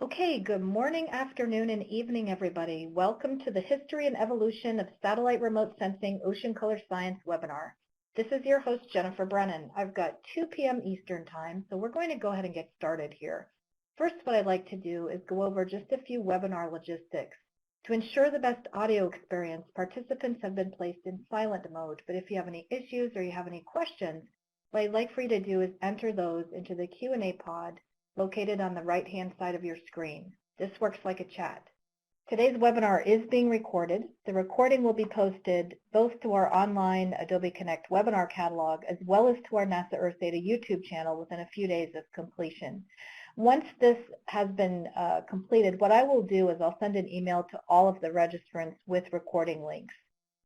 Okay, good morning, afternoon, and evening, everybody. Welcome to the History and Evolution of Satellite Remote Sensing Ocean Color Science webinar. This is your host, Jennifer Brennan. I've got 2 p.m. Eastern Time, so we're going to go ahead and get started here. First, what I'd like to do is go over just a few webinar logistics. To ensure the best audio experience, participants have been placed in silent mode, but if you have any issues or you have any questions, what I'd like for you to do is enter those into the Q&A pod located on the right-hand side of your screen. This works like a chat. Today's webinar is being recorded. The recording will be posted both to our online Adobe Connect webinar catalog as well as to our NASA Earth Data YouTube channel within a few days of completion. Once this has been completed, what I will do is I'll send an email to all of the registrants with recording links.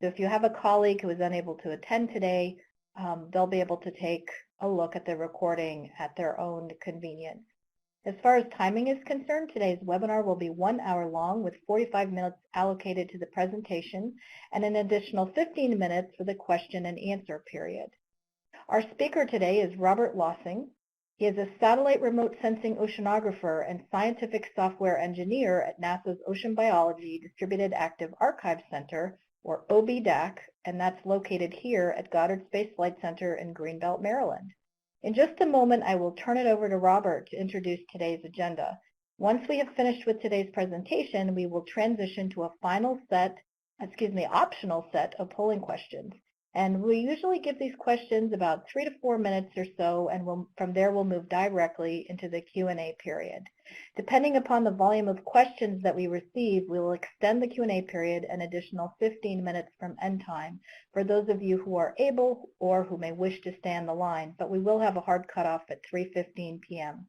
So if you have a colleague who is unable to attend today, they'll be able to take a look at the recording at their own convenience. As far as timing is concerned, today's webinar will be 1 hour long with 45 minutes allocated to the presentation and an additional 15 minutes for the question and answer period. Our speaker today is Robert Lossing. He is a satellite remote sensing oceanographer and scientific software engineer at NASA's Ocean Biology Distributed Active Archive Center, or OB.DAAC, and that's located here at Goddard Space Flight Center in Greenbelt, Maryland. In just a moment, I will turn it over to Robert to introduce today's agenda. Once we have finished with today's presentation, we will transition to a optional set of polling questions. And we usually give these questions about 3 to 4 minutes or so, and from there we'll move directly into the Q&A period. Depending upon the volume of questions that we receive, we will extend the Q&A period an additional 15 minutes from end time for those of you who are able or who may wish to stay on the line, but we will have a hard cutoff at 3:15 p.m.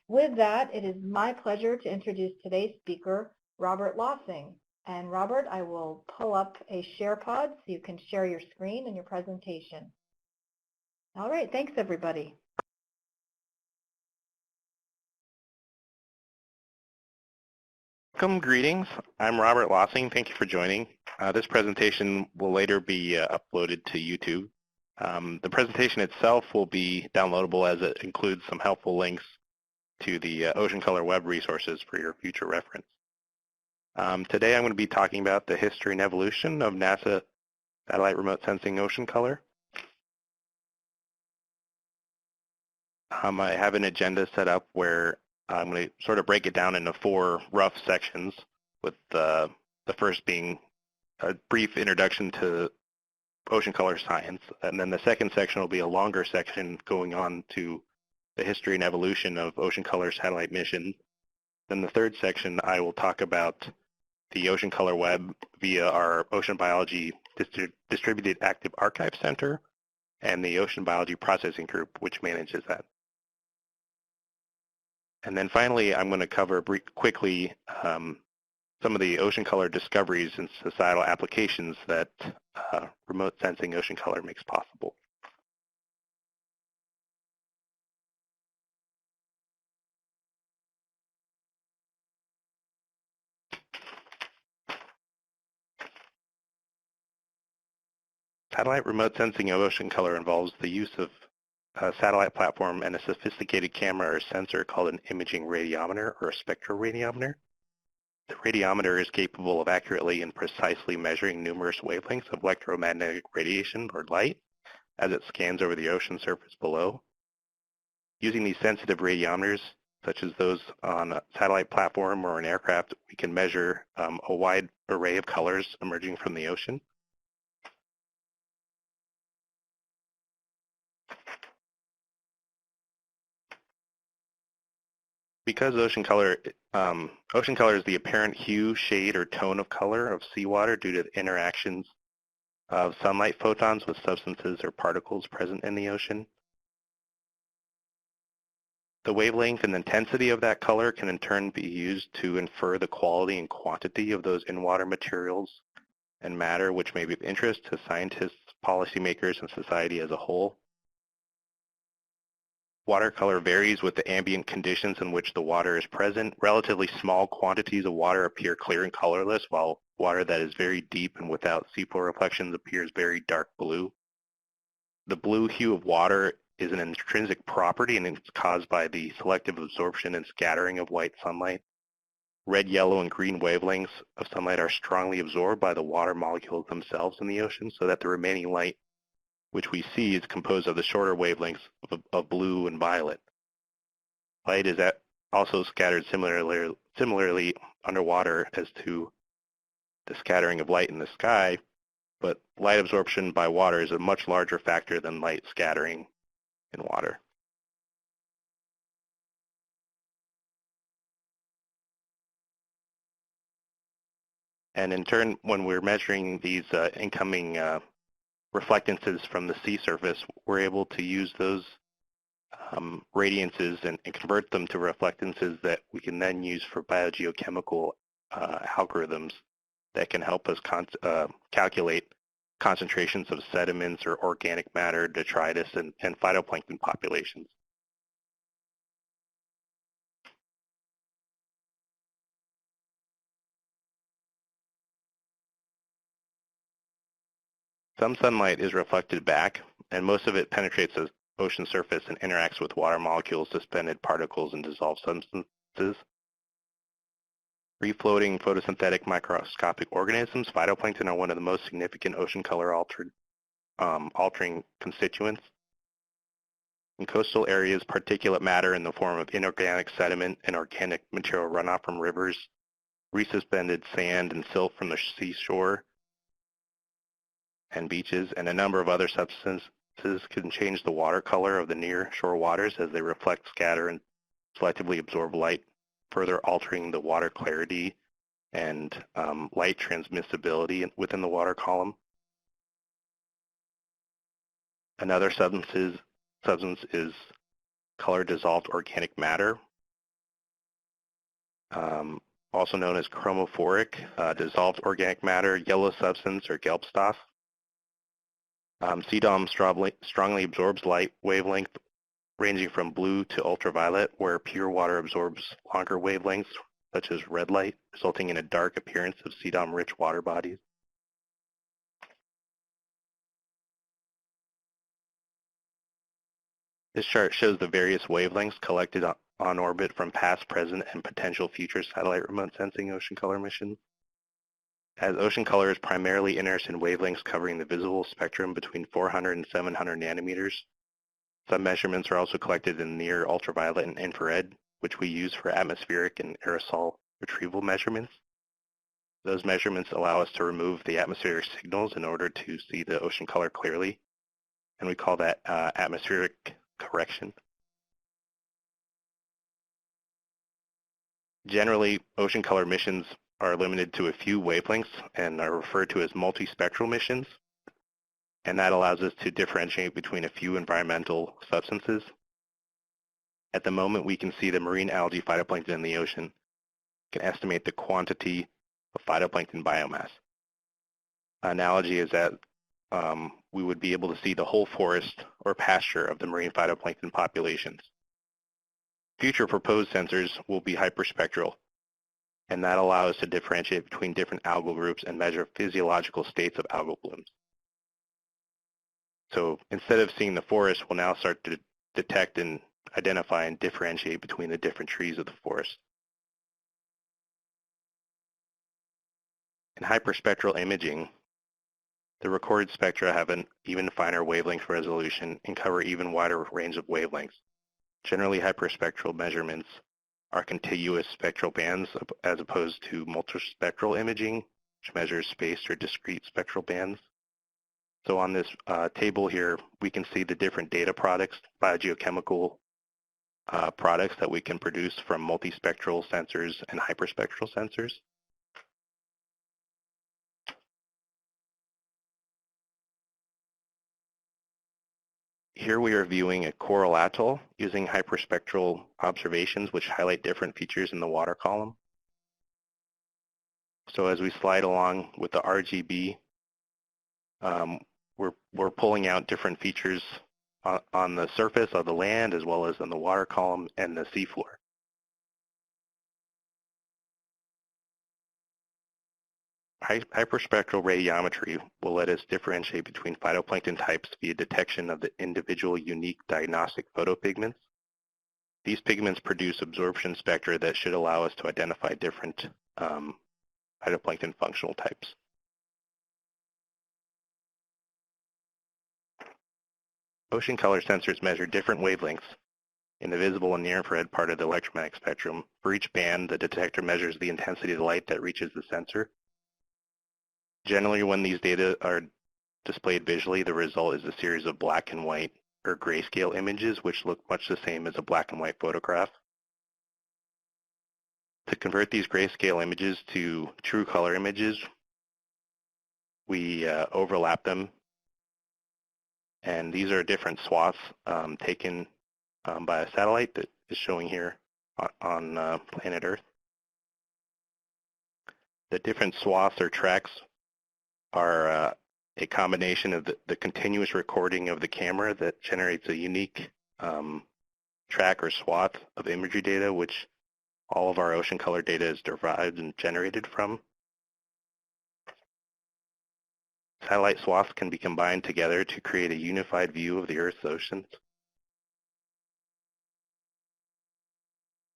With that, it is my pleasure to introduce today's speaker, Robert Lossing. And Robert, I will pull up a share pod so you can share your screen and your presentation. All right, thanks everybody. Welcome, greetings. I'm Robert Lossing. Thank you for joining. This presentation will later be uploaded to YouTube. The presentation itself will be downloadable as it includes some helpful links to the Ocean Color web resources for your future reference. Today I'm going to be talking about the history and evolution of NASA Satellite Remote Sensing Ocean Color. I have an agenda set up where I'm going to sort of break it down into 4 rough sections, with the first being a brief introduction to ocean color science, and then the second section will be a longer section going on to the history and evolution of ocean color satellite missions. Then the third section I will talk about the Ocean Color Web via our Ocean Biology Distributed Active Archive Center and the Ocean Biology Processing Group, which manages that. And then finally, I'm going to cover quickly some of the ocean color discoveries and societal applications that remote sensing ocean color makes possible. Satellite remote sensing of ocean color involves the use of a satellite platform and a sophisticated camera or sensor called an imaging radiometer or a spectroradiometer. The radiometer is capable of accurately and precisely measuring numerous wavelengths of electromagnetic radiation or light as it scans over the ocean surface below. Using these sensitive radiometers, such as those on a satellite platform or an aircraft, we can measure a wide array of colors emerging from the ocean. Because ocean color is the apparent hue, shade, or tone of color of seawater due to the interactions of sunlight photons with substances or particles present in the ocean. The wavelength and intensity of that color can in turn be used to infer the quality and quantity of those in-water materials and matter, which may be of interest to scientists, policymakers, and society as a whole. Watercolor varies with the ambient conditions in which the water is present. Relatively small quantities of water appear clear and colorless, while water that is very deep and without seafloor reflections appears very dark blue. The blue hue of water is an intrinsic property, and it's caused by the selective absorption and scattering of white sunlight. red, yellow, and green wavelengths of sunlight are strongly absorbed by the water molecules themselves in the ocean, so that the remaining light, which we see, is composed of the shorter wavelengths of blue and violet. Light is also scattered similarly underwater as to the scattering of light in the sky, but light absorption by water is a much larger factor than light scattering in water. And in turn, when we're measuring these incoming reflectances from the sea surface, we're able to use those radiances and convert them to reflectances that we can then use for biogeochemical algorithms that can help us calculate concentrations of sediments or organic matter, detritus, and phytoplankton populations. Some sunlight is reflected back, and most of it penetrates the ocean surface and interacts with water molecules, suspended particles, and dissolved substances. Free-floating photosynthetic microscopic organisms, phytoplankton, are one of the most significant ocean color altering constituents. In coastal areas, particulate matter in the form of inorganic sediment and organic material runoff from rivers, resuspended sand and silt from the seashore and beaches, and a number of other substances can change the water color of the near-shore waters as they reflect, scatter, and selectively absorb light, further altering the water clarity and light transmissibility within the water column. Another substance is color-dissolved organic matter, also known as chromophoric dissolved organic matter, yellow substance, or gelbstoff. CDOM strongly absorbs light wavelength ranging from blue to ultraviolet, where pure water absorbs longer wavelengths, such as red light, resulting in a dark appearance of CDOM-rich water bodies. This chart shows the various wavelengths collected on orbit from past, present, and potential future satellite remote sensing ocean color missions. As ocean color is primarily interested in wavelengths covering the visible spectrum between 400 and 700 nanometers, some measurements are also collected in near ultraviolet and infrared, which we use for atmospheric and aerosol retrieval measurements. Those measurements allow us to remove the atmospheric signals in order to see the ocean color clearly, and we call that atmospheric correction. Generally, ocean color missions are limited to a few wavelengths and are referred to as multispectral missions, and that allows us to differentiate between a few environmental substances. At the moment, we can see the marine algae phytoplankton in the ocean, can estimate the quantity of phytoplankton biomass. An analogy is that we would be able to see the whole forest or pasture of the marine phytoplankton populations. Future proposed sensors will be hyperspectral, and that allows us to differentiate between different algal groups and measure physiological states of algal blooms. So instead of seeing the forest, we'll now start to detect and identify and differentiate between the different trees of the forest. In hyperspectral imaging, the recorded spectra have an even finer wavelength resolution and cover even wider range of wavelengths. Generally, hyperspectral measurements are contiguous spectral bands as opposed to multispectral imaging, which measures spaced or discrete spectral bands. So on this table here, we can see the different data products, biogeochemical products that we can produce from multispectral sensors and hyperspectral sensors. Here we are viewing a coral atoll using hyperspectral observations which highlight different features in the water column. So as we slide along with the RGB, we're pulling out different features on the surface of the land as well as on the water column and the seafloor. Hyperspectral radiometry will let us differentiate between phytoplankton types via detection of the individual unique diagnostic photopigments. These pigments produce absorption spectra that should allow us to identify different phytoplankton functional types. Ocean color sensors measure different wavelengths in the visible and near-infrared part of the electromagnetic spectrum. For each band, the detector measures the intensity of the light that reaches the sensor. Generally, when these data are displayed visually, the result is a series of black and white or grayscale images, which look much the same as a black and white photograph. To convert these grayscale images to true color images, we overlap them. And these are different swaths taken by a satellite that is showing here on planet Earth. The different swaths or tracks are a combination of the continuous recording of the camera that generates a unique track or swath of imagery data, which all of our ocean color data is derived and generated from. Satellite swaths can be combined together to create a unified view of the Earth's oceans.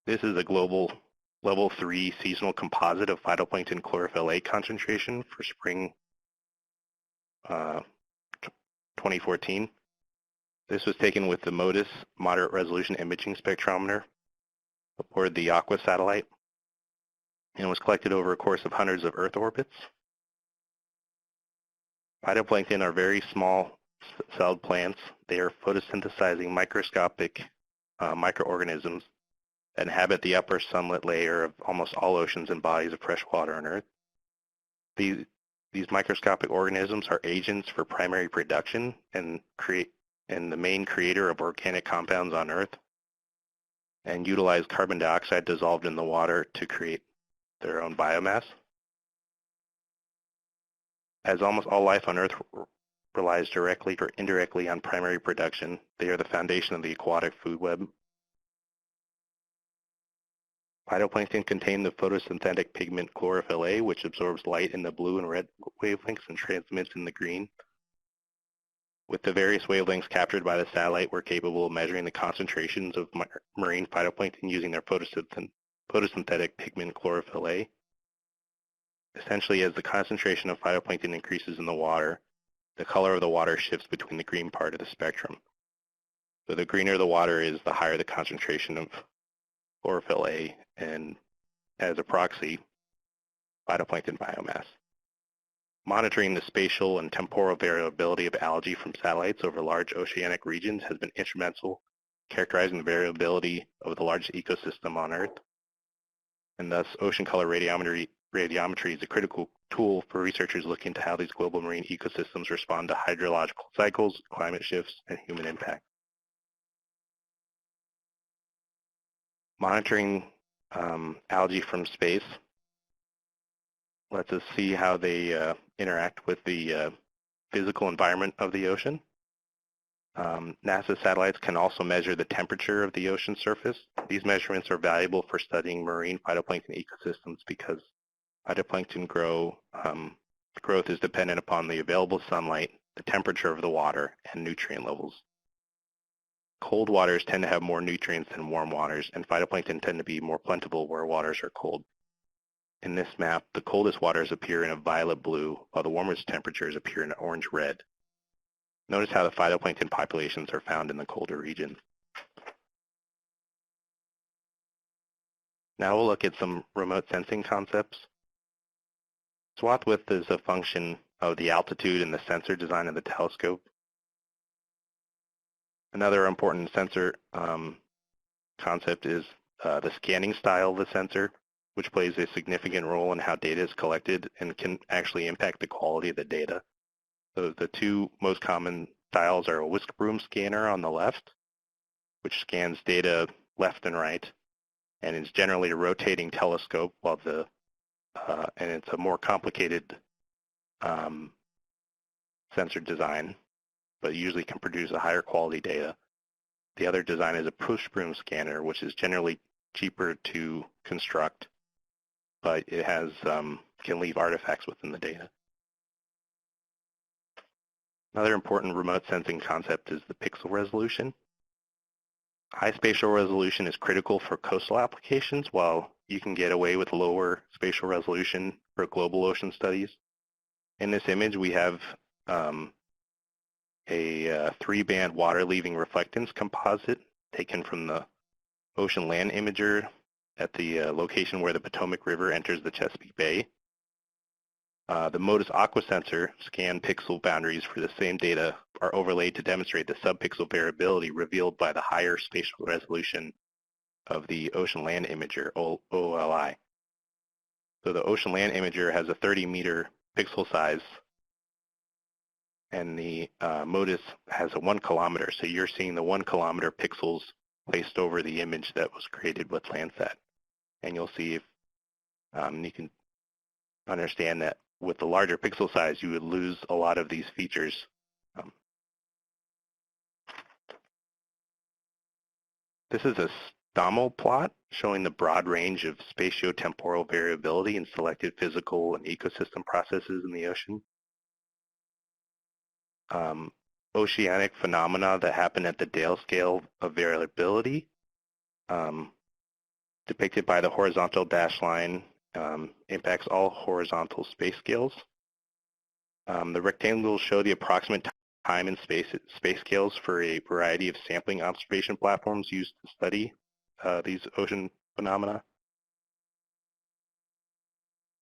This is a global level 3 seasonal composite of phytoplankton chlorophyll A concentration for spring 2014. This was taken with the MODIS moderate resolution imaging spectrometer aboard the Aqua satellite and was collected over a course of hundreds of Earth orbits. Phytoplankton are very small-celled plants. They are photosynthesizing microscopic microorganisms that inhabit the upper sunlit layer of almost all oceans and bodies of fresh water on Earth. These microscopic organisms are agents for primary production and the main creator of organic compounds on Earth, and utilize carbon dioxide dissolved in the water to create their own biomass. As almost all life on Earth relies directly or indirectly on primary production, they are the foundation of the aquatic food web. Phytoplankton contain the photosynthetic pigment chlorophyll A, which absorbs light in the blue and red wavelengths and transmits in the green. With the various wavelengths captured by the satellite, we're capable of measuring the concentrations of marine phytoplankton using their photosynthetic pigment chlorophyll A. Essentially, as the concentration of phytoplankton increases in the water, the color of the water shifts between the green part of the spectrum. So the greener the water is, the higher the concentration of chlorophyll A, and as a proxy, phytoplankton biomass. Monitoring the spatial and temporal variability of algae from satellites over large oceanic regions has been instrumental in characterizing the variability of the largest ecosystem on Earth. And thus, ocean color radiometry is a critical tool for researchers looking into how these global marine ecosystems respond to hydrological cycles, climate shifts, and human impact. Monitoring algae from space lets us see how they interact with the physical environment of the ocean. NASA satellites can also measure the temperature of the ocean surface. These measurements are valuable for studying marine phytoplankton ecosystems because phytoplankton growth is dependent upon the available sunlight, the temperature of the water, and nutrient levels. Cold waters tend to have more nutrients than warm waters, and phytoplankton tend to be more plentiful where waters are cold. In this map, the coldest waters appear in a violet blue, while the warmest temperatures appear in orange red. Notice how the phytoplankton populations are found in the colder regions. Now we'll look at some remote sensing concepts. Swath width is a function of the altitude and the sensor design of the telescope. Another important sensor concept is the scanning style of the sensor, which plays a significant role in how data is collected and can actually impact the quality of the data. So the two most common styles are a whisk broom scanner on the left, which scans data left and right, and is generally a rotating telescope, while and it's a more complicated sensor design, but usually can produce a higher quality data. The other design is a push broom scanner, which is generally cheaper to construct, but it has can leave artifacts within the data. Another important remote sensing concept is the pixel resolution. High spatial resolution is critical for coastal applications, while you can get away with lower spatial resolution for global ocean studies. In this image, we have a 3-band water-leaving reflectance composite taken from the ocean land imager at the location where the Potomac River enters the Chesapeake Bay. The MODIS Aqua sensor scan pixel boundaries for the same data are overlaid to demonstrate the subpixel variability revealed by the higher spatial resolution of the ocean land imager, OLI. So the ocean land imager has a 30-meter pixel size, and the MODIS has a 1 kilometer. So you're seeing the 1 kilometer pixels placed over the image that was created with Landsat. And you'll see if you can understand that with the larger pixel size, you would lose a lot of these features. This is a STOML plot showing the broad range of spatiotemporal variability in selected physical and ecosystem processes in the ocean. Oceanic phenomena that happen at the DAAC scale of variability, depicted by the horizontal dashed line, impacts all horizontal space scales. The rectangles show the approximate time and space scales for a variety of sampling observation platforms used to study these ocean phenomena.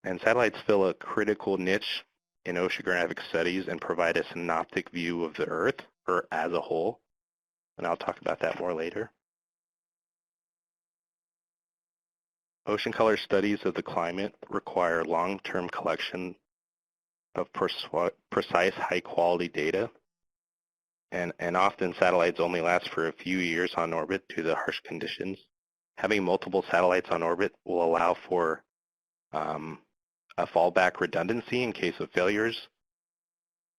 And satellites fill a critical niche in oceanographic studies and provide a synoptic view of the Earth, or as a whole. And I'll talk about that more later. Ocean color studies of the climate require long-term collection of precise, high-quality data. And often satellites only last for a few years on orbit due to the harsh conditions. Having multiple satellites on orbit will allow for a fallback redundancy in case of failures.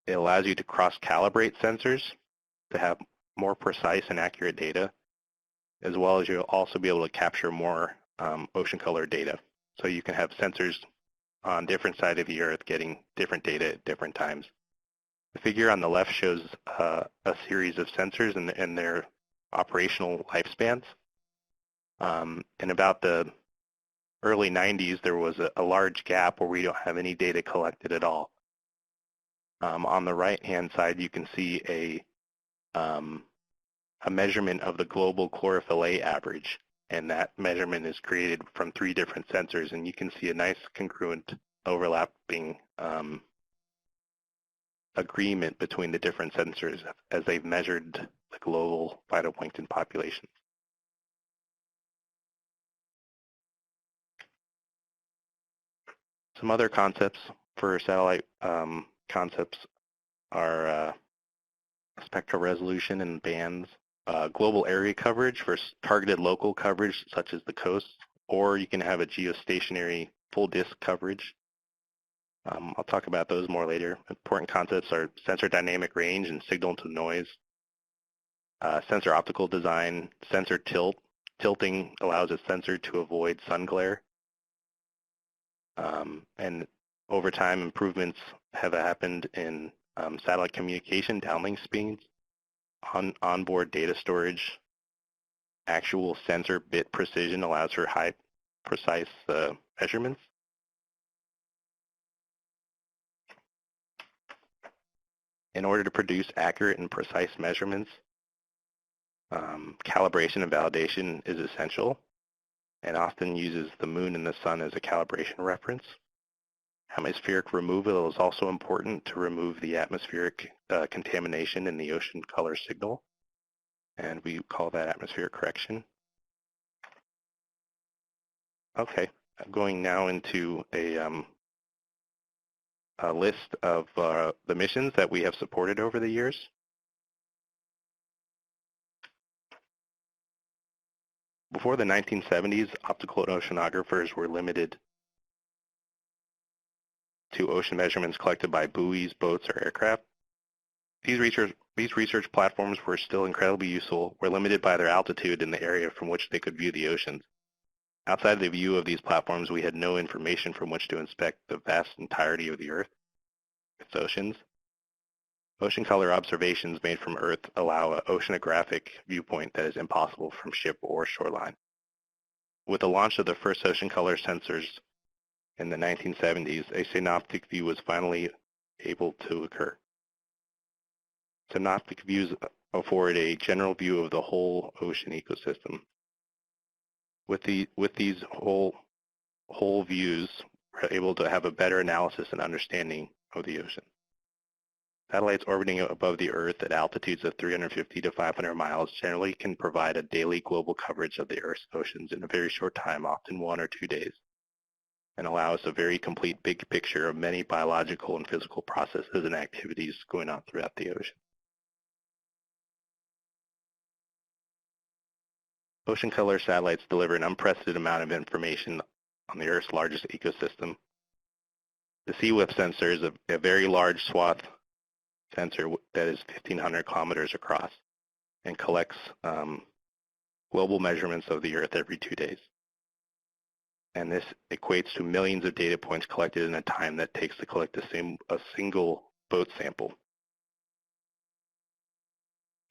It allows you to cross-calibrate sensors to have more precise and accurate data, as well as you'll also be able to capture more ocean color data. So you can have sensors on different sides of the Earth getting different data at different times. The figure on the left shows a series of sensors and their operational lifespans. In about the early 90s, there was a large gap where we don't have any data collected at all. On the right-hand side, you can see a measurement of the global chlorophyll A average, and that measurement is created from 3 different sensors, and you can see a nice congruent overlapping agreement between the different sensors as they've measured the global phytoplankton populations. Some other concepts for satellite concepts are spectral resolution and bands, global area coverage versus targeted local coverage such as the coast, or you can have a geostationary full disk coverage. I'll talk about those more later. Important concepts are sensor dynamic range and signal to noise, sensor optical design, sensor tilt. Tilting allows a sensor to avoid sun glare. And over time, improvements have happened in satellite communication, downlink speeds, onboard data storage. Actual sensor bit precision allows for high precise measurements. In order to produce accurate and precise measurements, calibration and validation is essential, and often uses the moon and the sun as a calibration reference. Atmospheric removal is also important to remove the atmospheric contamination in the ocean color signal, and we call that atmospheric correction. Okay, I'm going now into a list of the missions that we have supported over the years. Before the 1970s, optical oceanographers were limited to ocean measurements collected by buoys, boats, or aircraft. These research platforms were still incredibly useful, were limited by their altitude and the area from which they could view the oceans. Outside the view of these platforms, we had no information from which to inspect the vast entirety of the Earth, its oceans. Ocean color observations made from Earth allow an oceanographic viewpoint that is impossible from ship or shoreline. With the launch of the first ocean color sensors in the 1970s, a synoptic view was finally able to occur. Synoptic views afford a general view of the whole ocean ecosystem. With these whole views, we're able to have a better analysis and understanding of the ocean. Satellites orbiting above the Earth at altitudes of 350 to 500 miles generally can provide a daily global coverage of the Earth's oceans in a very short time, often 1 or 2 days, and allow us a very complete big picture of many biological and physical processes and activities going on throughout the ocean. Ocean color satellites deliver an unprecedented amount of information on the Earth's largest ecosystem. The CWIP sensor is a very large swath sensor that is 1,500 kilometers across and collects global measurements of the Earth every 2 days. And this equates to millions of data points collected in a time that takes to collect a single boat sample.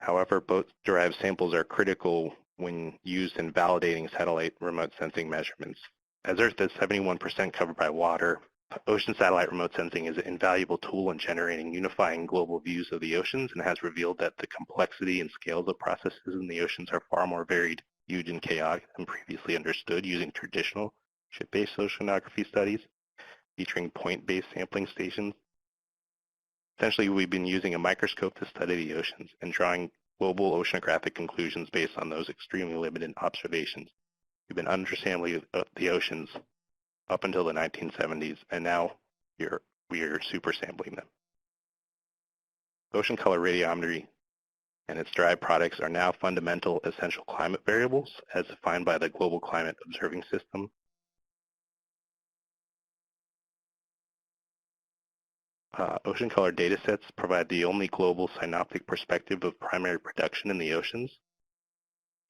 However, boat-derived samples are critical when used in validating satellite remote sensing measurements. As Earth is 71% covered by water, ocean satellite remote sensing is an invaluable tool in generating unifying global views of the oceans and has revealed that the complexity and scales of processes in the oceans are far more varied, huge, and chaotic than previously understood using traditional ship-based oceanography studies featuring point-based sampling stations. Essentially, we've been using a microscope to study the oceans and drawing global oceanographic conclusions based on those extremely limited observations. We've been understanding the oceans up until the 1970s, and now we are super sampling them. Ocean color radiometry and its derived products are now fundamental essential climate variables as defined by the Global Climate Observing System. Ocean color datasets provide the only global synoptic perspective of primary production in the oceans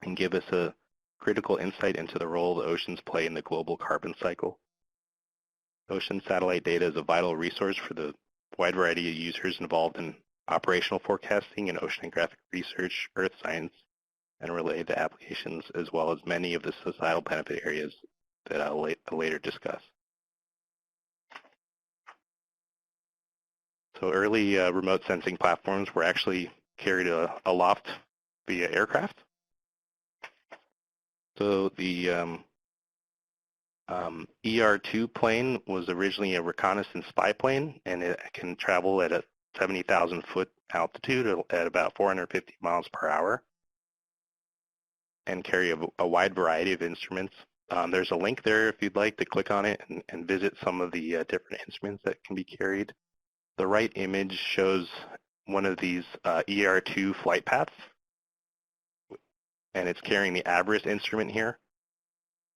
and give us a critical insight into the role the oceans play in the global carbon cycle. Ocean satellite data is a vital resource for the wide variety of users involved in operational forecasting and oceanographic research, earth science, and related applications, as well as many of the societal benefit areas that I'll later discuss. So early remote sensing platforms were actually carried aloft via aircraft. So the ER-2 plane was originally a reconnaissance spy plane, and it can travel at a 70,000 foot altitude at about 450 miles per hour and carry a wide variety of instruments. There's a link there if you'd like to click on it and visit some of the different instruments that can be carried. The right image shows one of these ER-2 flight paths, and it's carrying the Abris instrument here.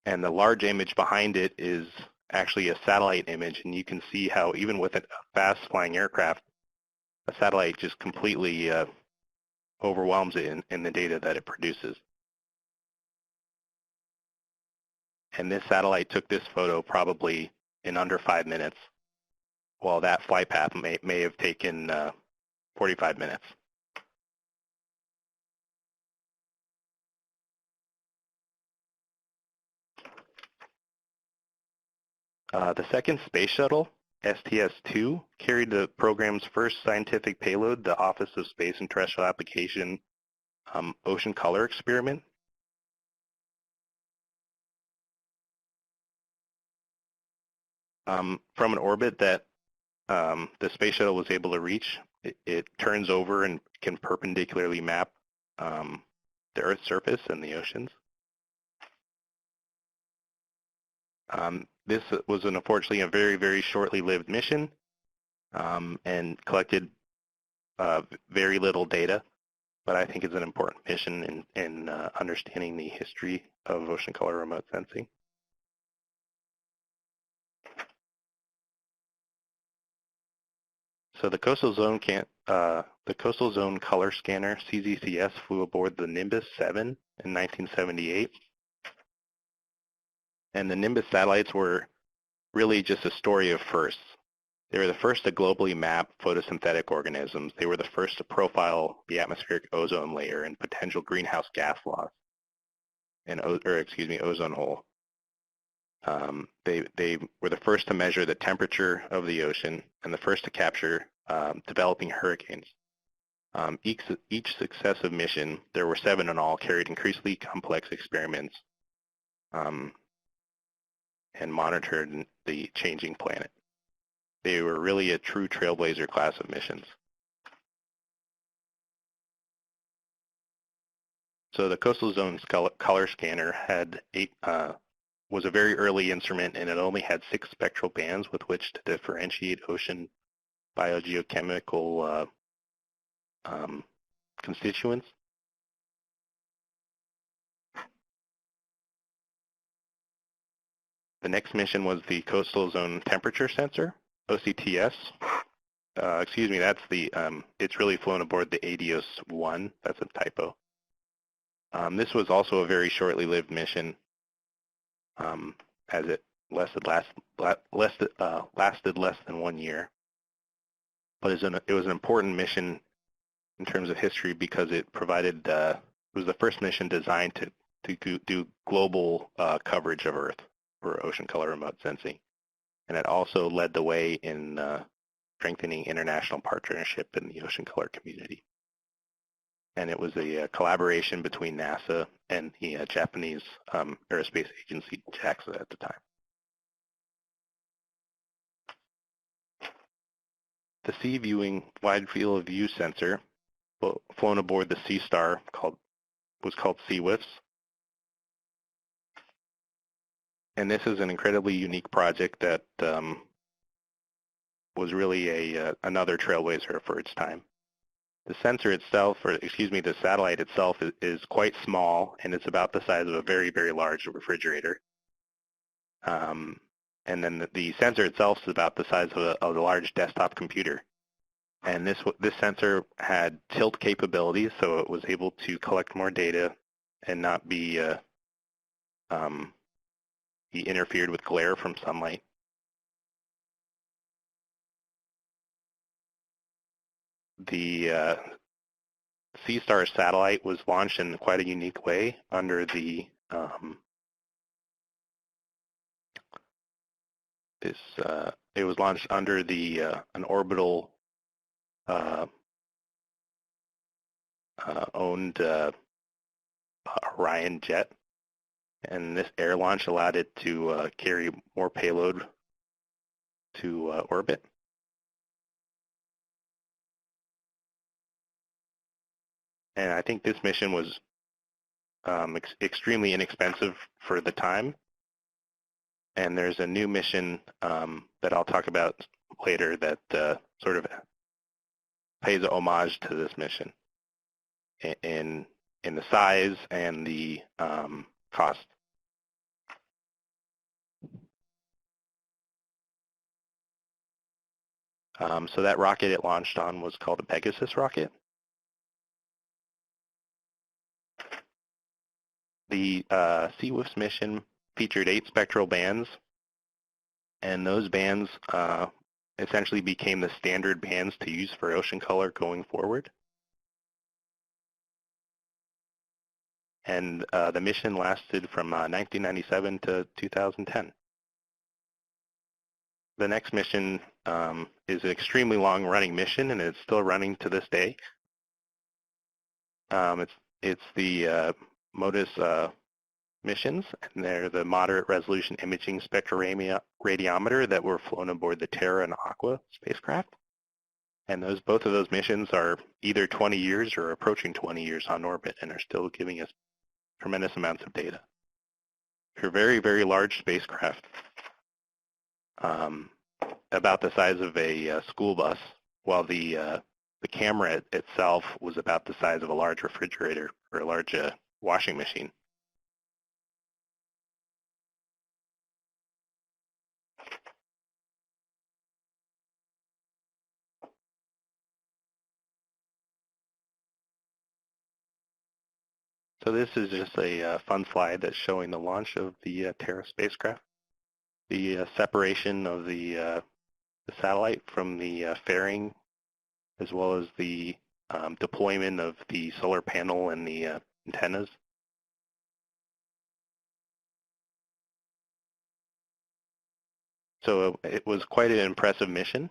And the large image behind it is actually a satellite image, and you can see how even with a fast-flying aircraft, a satellite just completely overwhelms it in the data that it produces. And this satellite took this photo probably in under 5 minutes, while that flight path may have taken 45 minutes. The second space shuttle, STS-2, carried the program's first scientific payload, the Office of Space and Terrestrial Application Ocean Color Experiment. From an orbit that the space shuttle was able to reach, it turns over and can perpendicularly map the Earth's surface and the oceans. This was unfortunately a very, very shortly lived mission and collected very little data, but I think it's an important mission in understanding the history of ocean color remote sensing. So the Coastal Zone Color Scanner, CZCS, flew aboard the Nimbus 7 in 1978. And the Nimbus satellites were really just a story of firsts. They were the first to globally map photosynthetic organisms. They were the first to profile the atmospheric ozone layer and potential greenhouse gas loss in, ozone hole. They were the first to measure the temperature of the ocean and the first to capture developing hurricanes. Each successive mission, there were 7 in all, carried increasingly complex experiments and monitored the changing planet. They were really a true trailblazer class of missions. So the Coastal Zone's color scanner had was a very early instrument, and it only had 6 spectral bands with which to differentiate ocean biogeochemical constituents. The next mission was the Coastal Zone Temperature Sensor, OCTS. That's the, it's really flown aboard the ADIOS-1. That's a typo. This was also a very shortly lived mission, as it lasted less than 1 year. But it was an important mission in terms of history because it provided, it was the first mission designed to do global coverage of Earth for ocean color remote sensing. And it also led the way in strengthening international partnership in the ocean color community. And it was a collaboration between NASA and the Japanese aerospace agency, JAXA, at the time. The Sea Viewing Wide Field of View sensor, flown aboard the Sea Star, was called CWIFS. And this is an incredibly unique project that was really another trailblazer for its time. The sensor itself, the satellite itself is quite small, and it's about the size of a very, very large refrigerator. And then the sensor itself is about the size of a large desktop computer. And this sensor had tilt capabilities, so it was able to collect more data and not be interfered with glare from sunlight. The Sea Star satellite was launched in quite a unique way under the it was launched under the an orbital owned Orion jet, and this air launch allowed it to carry more payload to orbit. And I think this mission was extremely inexpensive for the time. And there's a new mission that I'll talk about later that sort of pays a homage to this mission in the size and the cost. So that rocket it launched on was called the Pegasus rocket. The CWIFS mission featured 8 spectral bands, and those bands essentially became the standard bands to use for ocean color going forward. And the mission lasted from 1997 to 2010. The next mission is an extremely long-running mission, and it's still running to this day. It's the MODIS missions, and they're the moderate resolution imaging spectroradiometer that were flown aboard the Terra and Aqua spacecraft. And both of those missions are either 20 years or approaching 20 years on orbit and are still giving us tremendous amounts of data. They're very, very large spacecraft, about the size of a school bus, while the camera itself was about the size of a large refrigerator or a large washing machine. So this is just a fun slide that's showing the launch of the Terra spacecraft. The separation of the satellite from the fairing, as well as the deployment of the solar panel and the antennas. So it was quite an impressive mission,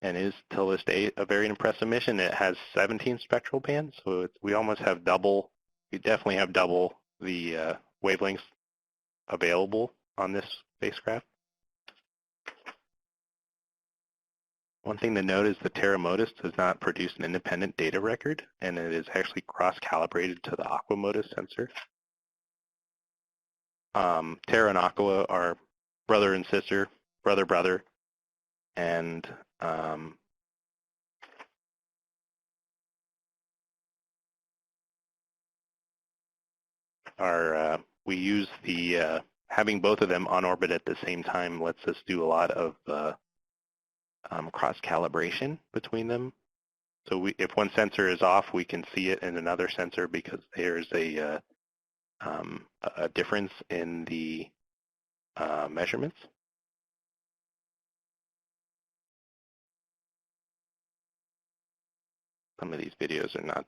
and is till this day a very impressive mission. It has 17 spectral bands, so we almost have double. We definitely have double the wavelengths available on this spacecraft. One thing to note is the Terra Modis does not produce an independent data record, and it is actually cross-calibrated to the Aqua Modis sensor. Terra and Aqua are brother and sister, brother, and we use the having both of them on orbit at the same time lets us do a lot of cross-calibration between them. So if one sensor is off, we can see it in another sensor because there's a difference in the measurements. Some of these videos are not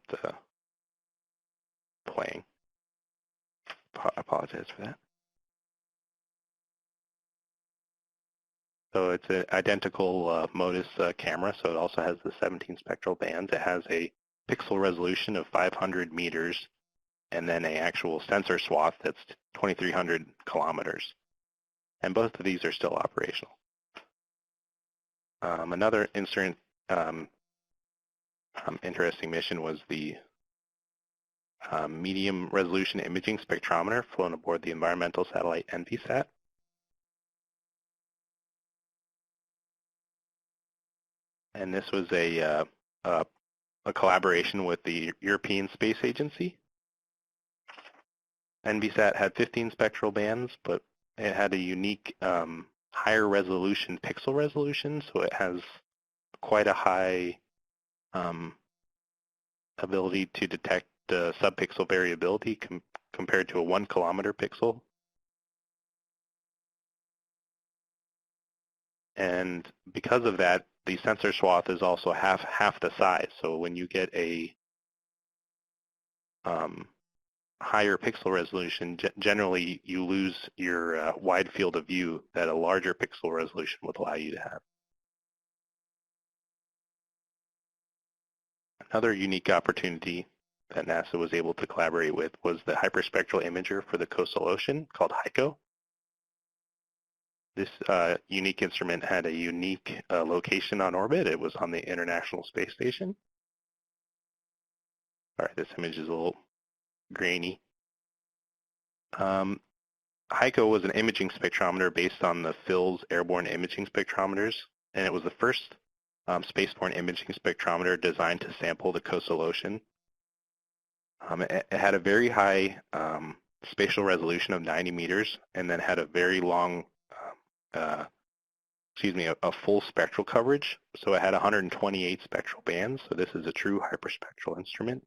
playing. I apologize for that. So it's an identical Modis camera, so it also has the 17 spectral bands. It has a pixel resolution of 500 meters and then an actual sensor swath that's 2,300 kilometers. And both of these are still operational. Another interesting mission was the medium resolution imaging spectrometer flown aboard the environmental satellite OB.DAAC. And this was a collaboration with the European Space Agency. OB.DAAC had 15 spectral bands, but it had a unique higher resolution pixel resolution, so it has quite a high ability to detect subpixel variability compared to a 1 kilometer pixel. And because of that, the sensor swath is also half the size. So when you get a higher pixel resolution, generally you lose your wide field of view that a larger pixel resolution would allow you to have. Another unique opportunity that NASA was able to collaborate with was the hyperspectral imager for the coastal ocean called HICO. This unique instrument had a unique location on orbit. It was on the International Space Station. All right, this image is a little grainy. HICO was an imaging spectrometer based on the PHIL's airborne imaging spectrometers, and it was the first spaceborne imaging spectrometer designed to sample the coastal ocean. It had a very high spatial resolution of 90 meters, and then had a very long, a full spectral coverage. So it had 128 spectral bands. So this is a true hyperspectral instrument.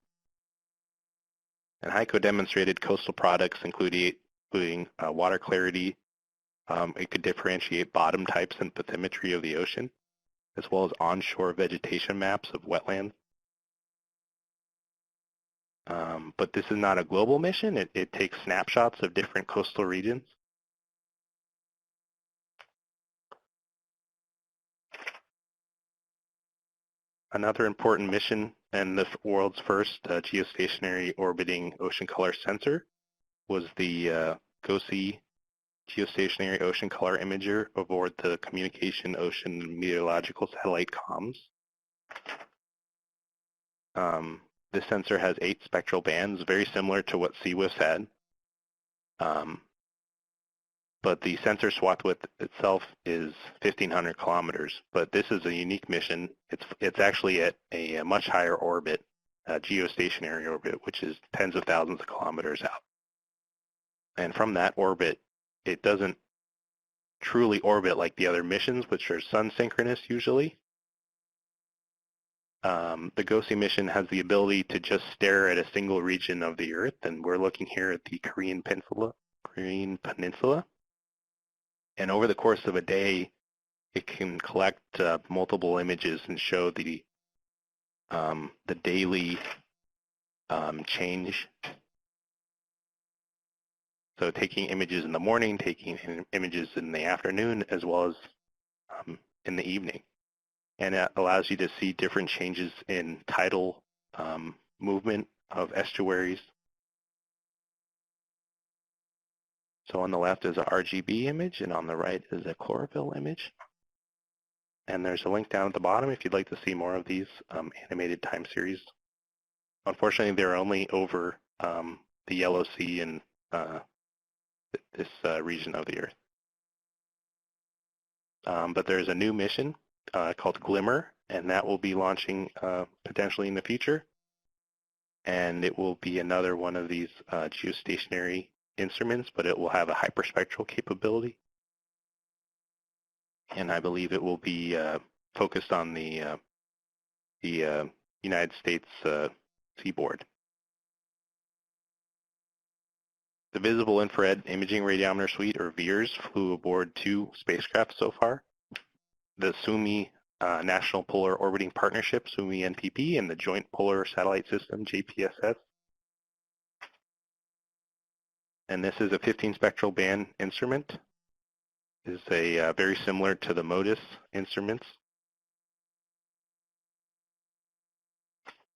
And HICO demonstrated coastal products, including water clarity. It could differentiate bottom types and bathymetry of the ocean, as well as onshore vegetation maps of wetlands. But this is not a global mission. It takes snapshots of different coastal regions. Another important mission and the world's first geostationary orbiting ocean color sensor was the GOSI geostationary ocean color imager aboard the Communication Ocean Meteorological Satellite comms. This sensor has 8 spectral bands, very similar to what CWIS had. But the sensor swath width itself is 1,500 kilometers. But this is a unique mission. It's actually at a much higher orbit, geostationary orbit, which is tens of thousands of kilometers out. And from that orbit, it doesn't truly orbit like the other missions, which are sun synchronous usually. The GOSI mission has the ability to just stare at a single region of the Earth, and we're looking here at the Korean Peninsula. And over the course of a day, It can collect multiple images and show the daily change. So taking images in the morning, taking images in the afternoon, as well as in the evening. And it allows you to see different changes in tidal movement of estuaries. So on the left is a RGB image, and on the right is a chlorophyll image. And there's a link down at the bottom if you'd like to see more of these animated time series. Unfortunately, they're only over the Yellow Sea and this region of the Earth. But there's a new mission called Glimmer, and that will be launching potentially in the future. And it will be another one of these geostationary instruments, but it will have a hyperspectral capability. And I believe it will be focused on the United States seaboard. The Visible Infrared Imaging Radiometer Suite, or VIIRS, flew aboard 2 spacecraft so far. The Suomi National Polar Orbiting Partnership, Suomi NPP, and the Joint Polar Satellite System, JPSS. And this is a 15 spectral band instrument. It's very similar to the MODIS instruments.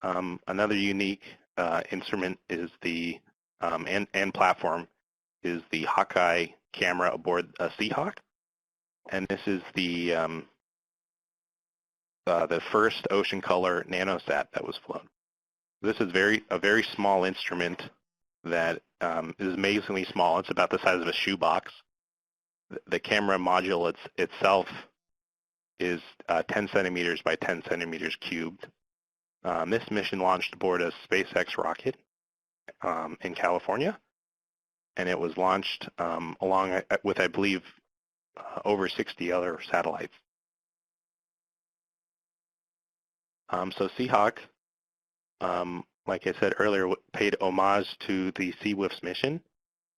Another unique instrument is the and platform is the Hawkeye camera aboard a Seahawk, and this is the first ocean color nanosat that was flown. This is a very small instrument that is amazingly small. It's about the size of a shoebox. The camera module itself is 10 centimeters by 10 centimeters cubed. This mission launched aboard a SpaceX rocket in California, and it was launched along with, I believe, over 60 other satellites. So Seahawk, like I said earlier, paid homage to the SeaWIF's mission.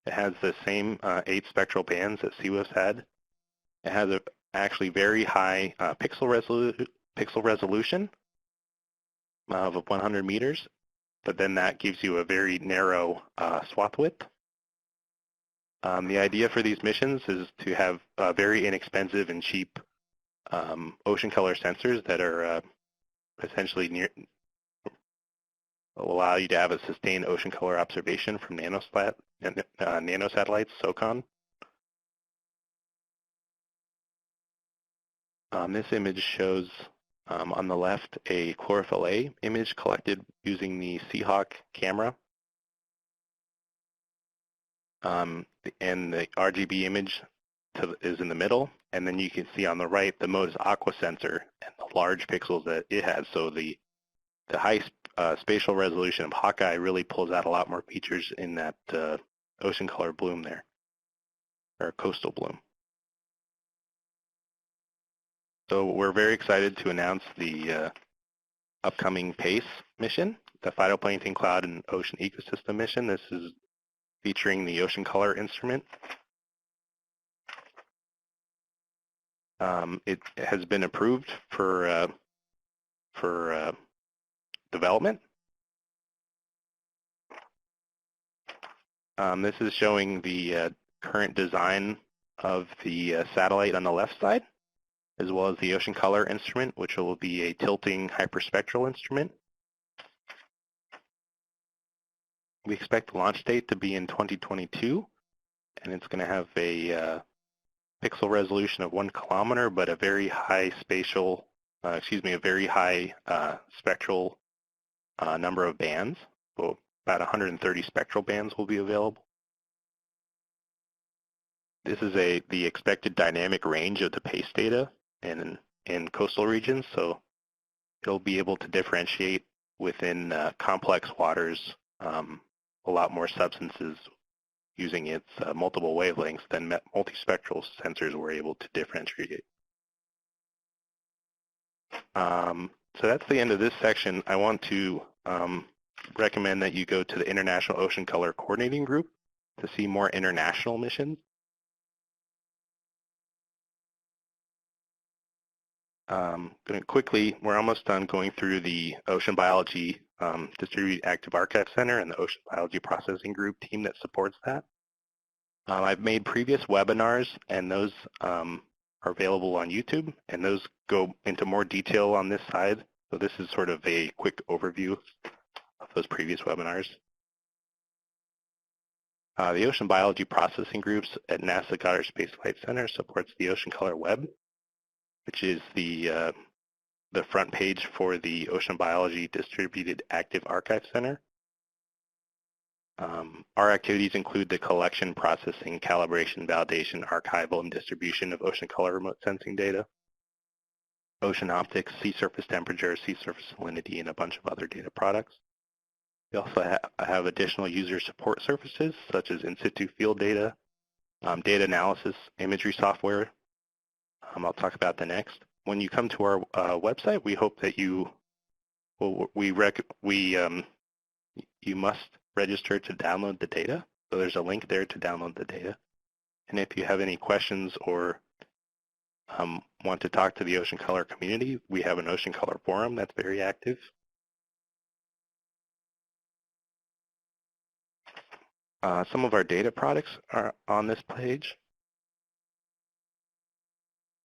It has the same 8 spectral bands that SeaWIF's had. It has a actually very high pixel resolution of 100 meters, but then that gives you a very narrow swath width. The idea for these missions is to have very inexpensive and cheap ocean color sensors that are essentially will allow you to have a sustained ocean color observation from nanosatellites, SOCON. This image shows on the left a chlorophyll A image collected using the Seahawk camera. And the RGB image is in the middle, and then you can see on the right the MODIS Aqua sensor and the large pixels that it has. So the high spatial resolution of Hawkeye really pulls out a lot more features in that ocean color bloom there, or coastal bloom. So we're very excited to announce the upcoming PACE mission, the Phytoplankton Cloud and Ocean Ecosystem mission. This is featuring the ocean color instrument. It has been approved for development. This is showing the current design of the satellite on the left side, as well as the ocean color instrument, which will be a tilting hyperspectral instrument. We expect the launch date to be in 2022, and it's going to have a pixel resolution of 1 kilometer, but a very high spatial, a very high spectral number of bands. So about 130 spectral bands will be available. This is the expected dynamic range of the PACE data in coastal regions, so it'll be able to differentiate within complex waters a lot more substances using its multiple wavelengths than multispectral sensors were able to differentiate. So that's the end of this section. I want to recommend that you go to the International Ocean Color Coordinating Group to see more international missions. Going to quickly, we're almost done going through the Ocean Biology Distributed Active Archive Center and the Ocean Biology Processing Group team that supports that. I've made previous webinars, and those are available on YouTube, and those go into more detail on this side. So this is sort of a quick overview of those previous webinars. The Ocean Biology Processing Groups at NASA Goddard Space Flight Center supports the Ocean Color Web, which is the front page for the Ocean Biology Distributed Active Archive Center. Our activities include the collection, processing, calibration, validation, archival, and distribution of ocean color remote sensing data, ocean optics, sea surface temperature, sea surface salinity, and a bunch of other data products. We also have additional user support services such as in situ field data, data analysis, imagery software. I'll talk about that next. When you come to our website, we hope that you must register to download the data. So there's a link there to download the data. And if you have any questions or want to talk to the Ocean Color community, we have an Ocean Color forum that's very active. Some of our data products are on this page.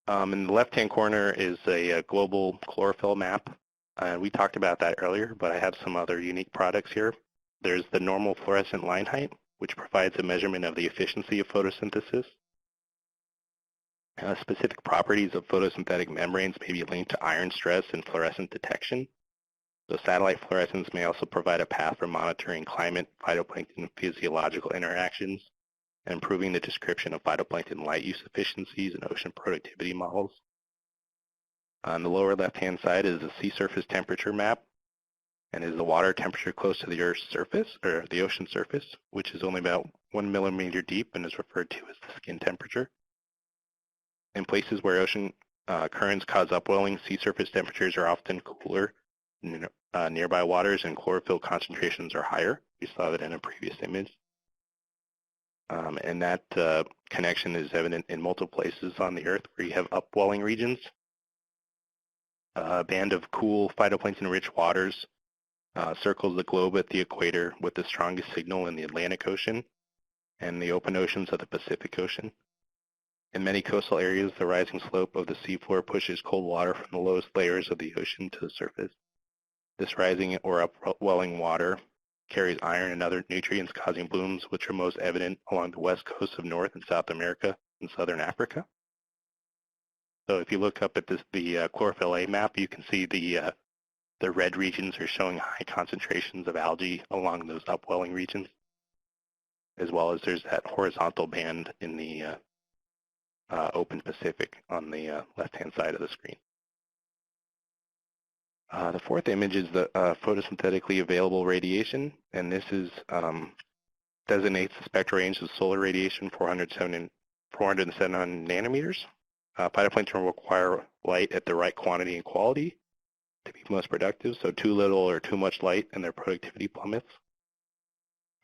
In the left-hand corner is a global chlorophyll map. We talked about that earlier, but I have some other unique products here. There's the normal fluorescent line height, which provides a measurement of the efficiency of photosynthesis. Specific properties of photosynthetic membranes may be linked to iron stress and fluorescent detection. So satellite fluorescence may also provide a path for monitoring climate, phytoplankton, and physiological interactions, and improving the description of phytoplankton light use efficiencies and ocean productivity models. On the lower left-hand side is a sea surface temperature map, and is the water temperature close to the Earth's surface, or the ocean surface, which is only about 1 millimeter deep and is referred to as the skin temperature. In places where ocean currents cause upwelling, sea surface temperatures are often cooler than nearby waters, and chlorophyll concentrations are higher. We saw that in a previous image. And that connection is evident in multiple places on the Earth where you have upwelling regions. A band of cool phytoplankton-rich waters circles the globe at the equator with the strongest signal in the Atlantic Ocean and the open oceans of the Pacific Ocean. In many coastal areas, the rising slope of the seafloor pushes cold water from the lowest layers of the ocean to the surface. This rising or upwelling water carries iron and other nutrients, causing blooms, which are most evident along the west coast of North and South America and Southern Africa. So if you look up at the chlorophyll A map, you can see the red regions are showing high concentrations of algae along those upwelling regions, as well as there's that horizontal band in the open Pacific on the left-hand side of the screen. The fourth image is the photosynthetically available radiation, and this is designates the spectral range of solar radiation 407 nanometers. Phytoplankton require light at the right quantity and quality to be most productive, so too little or too much light and their productivity plummets.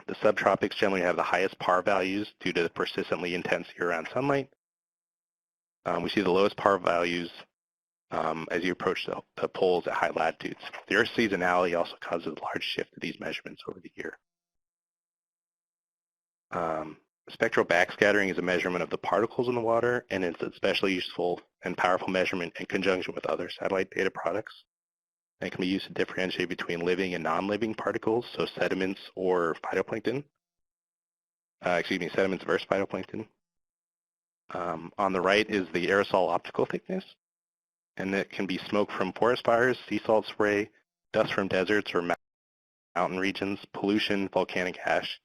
The subtropics generally have the highest PAR values due to the persistently intense year-round sunlight. We see the lowest PAR values as you approach the poles at high latitudes. The Earth's seasonality also causes a large shift of these measurements over the year. Spectral backscattering is a measurement of the particles in the water, and it's especially useful and powerful measurement in conjunction with other satellite data products. And it can be used to differentiate between living and non-living particles, so sediments or phytoplankton. Sediments versus phytoplankton. On the right is the aerosol optical thickness, and it can be smoke from forest fires, sea salt spray, dust from deserts or mountain regions, pollution, volcanic ash.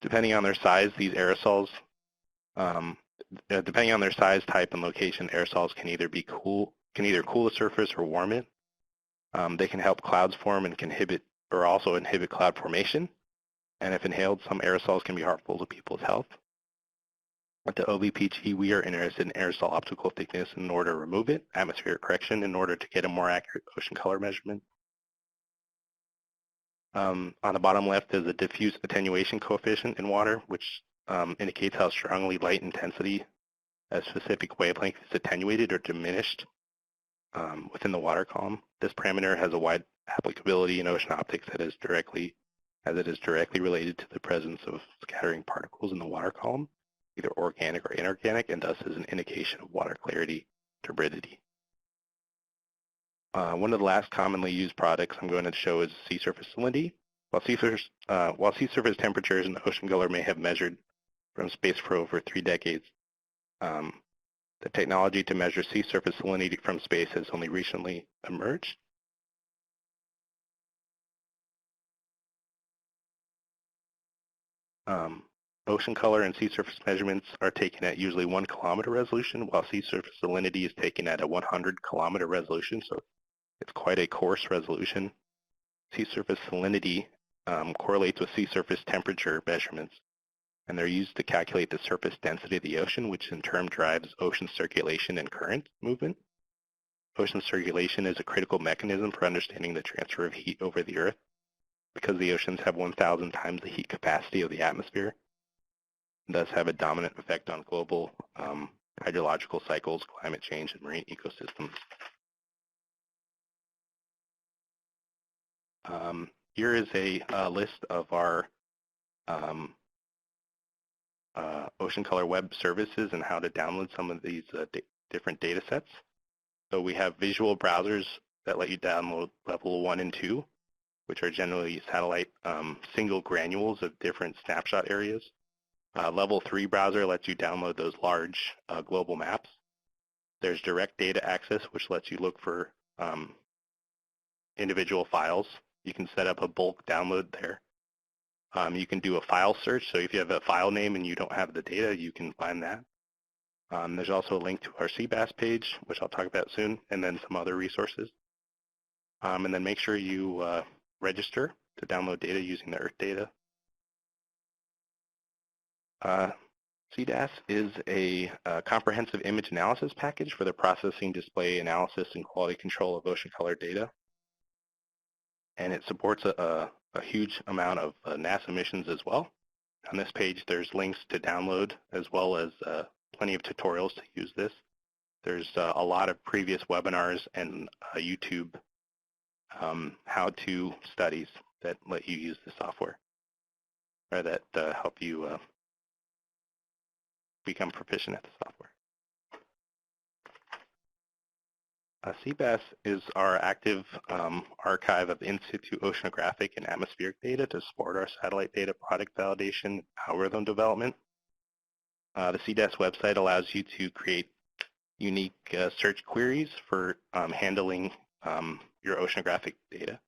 Depending on their size, these aerosols, depending on their size, type, and location, aerosols can either cool the surface or warm it. They can help clouds form and can also inhibit cloud formation. And if inhaled, some aerosols can be harmful to people's health. At the OB.DAAC, we are interested in aerosol optical thickness in order to remove it, atmospheric correction in order to get a more accurate ocean color measurement. On the bottom left is a diffuse attenuation coefficient in water, which indicates how strongly light intensity at a specific wavelength is attenuated or diminished. within the water column. This parameter has a wide applicability in ocean optics as it is directly related to the presence of scattering particles in the water column, either organic or inorganic, and thus is an indication of water clarity, turbidity. One of the last commonly used products I'm going to show is sea surface salinity. While sea surface temperatures in the ocean color may have measured from space for over 3 decades, the technology to measure sea surface salinity from space has only recently emerged. Ocean color and sea surface measurements are taken at usually 1 kilometer resolution, while sea surface salinity is taken at a 100 kilometer resolution, so it's quite a coarse resolution. Sea surface salinity correlates with sea surface temperature measurements, and they're used to calculate the surface density of the ocean, which in turn drives ocean circulation and current movement. Ocean circulation is a critical mechanism for understanding the transfer of heat over the Earth, because the oceans have 1,000 times the heat capacity of the atmosphere, and thus have a dominant effect on global hydrological cycles, climate change, and marine ecosystems. Here is a list of our ocean color web services and how to download some of these different data sets. So we have visual browsers that let you download level 1 and 2, which are generally satellite single granules of different snapshot areas. Level 3 browser lets you download those large global maps. There's direct data access, which lets you look for individual files. You can set up a bulk download there. You can do a file search, so if you have a file name and you don't have the data, you can find that. There's also a link to our CBAS page, which I'll talk about soon, and then some other resources. And then make sure you register to download data using the Earth data. OB.DAAC is a comprehensive image analysis package for the processing, display, analysis, and quality control of ocean color data. And it supports a huge amount of NASA missions as well. On this page, there's links to download as well as plenty of tutorials to use this. There's a lot of previous webinars and YouTube how-to studies that let you use the software, or that help you become proficient at the software. CBAS is our active archive of in situ oceanographic and atmospheric data to support our satellite data product validation algorithm development. The CBAS website allows you to create unique search queries for handling your oceanographic data.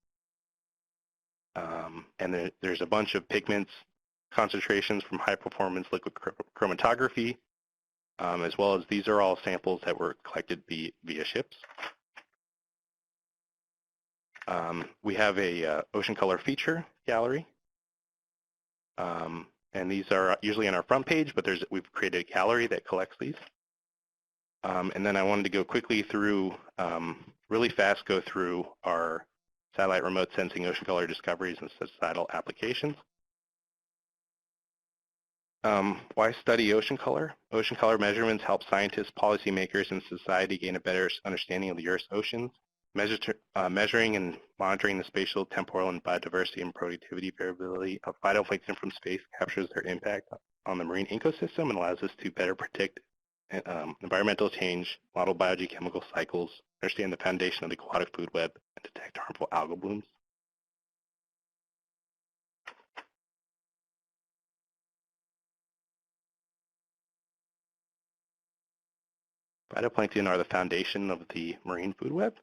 And there's a bunch of pigments concentrations from high-performance liquid chromatography, as well as these are all samples that were collected via ships. We have a ocean color feature gallery, and these are usually on our front page, but we've created a gallery that collects these. And then I wanted to go quickly through, really fast go through our satellite remote sensing ocean color discoveries and societal applications. Why study ocean color? Ocean color measurements help scientists, policymakers, and society gain a better understanding of the Earth's oceans. Measuring and monitoring the spatial, temporal, and biodiversity and productivity variability of phytoplankton from space captures their impact on the marine ecosystem and allows us to better predict environmental change, model biogeochemical cycles, understand the foundation of the aquatic food web, and detect harmful algal blooms. Phytoplankton are the foundation of the marine food web.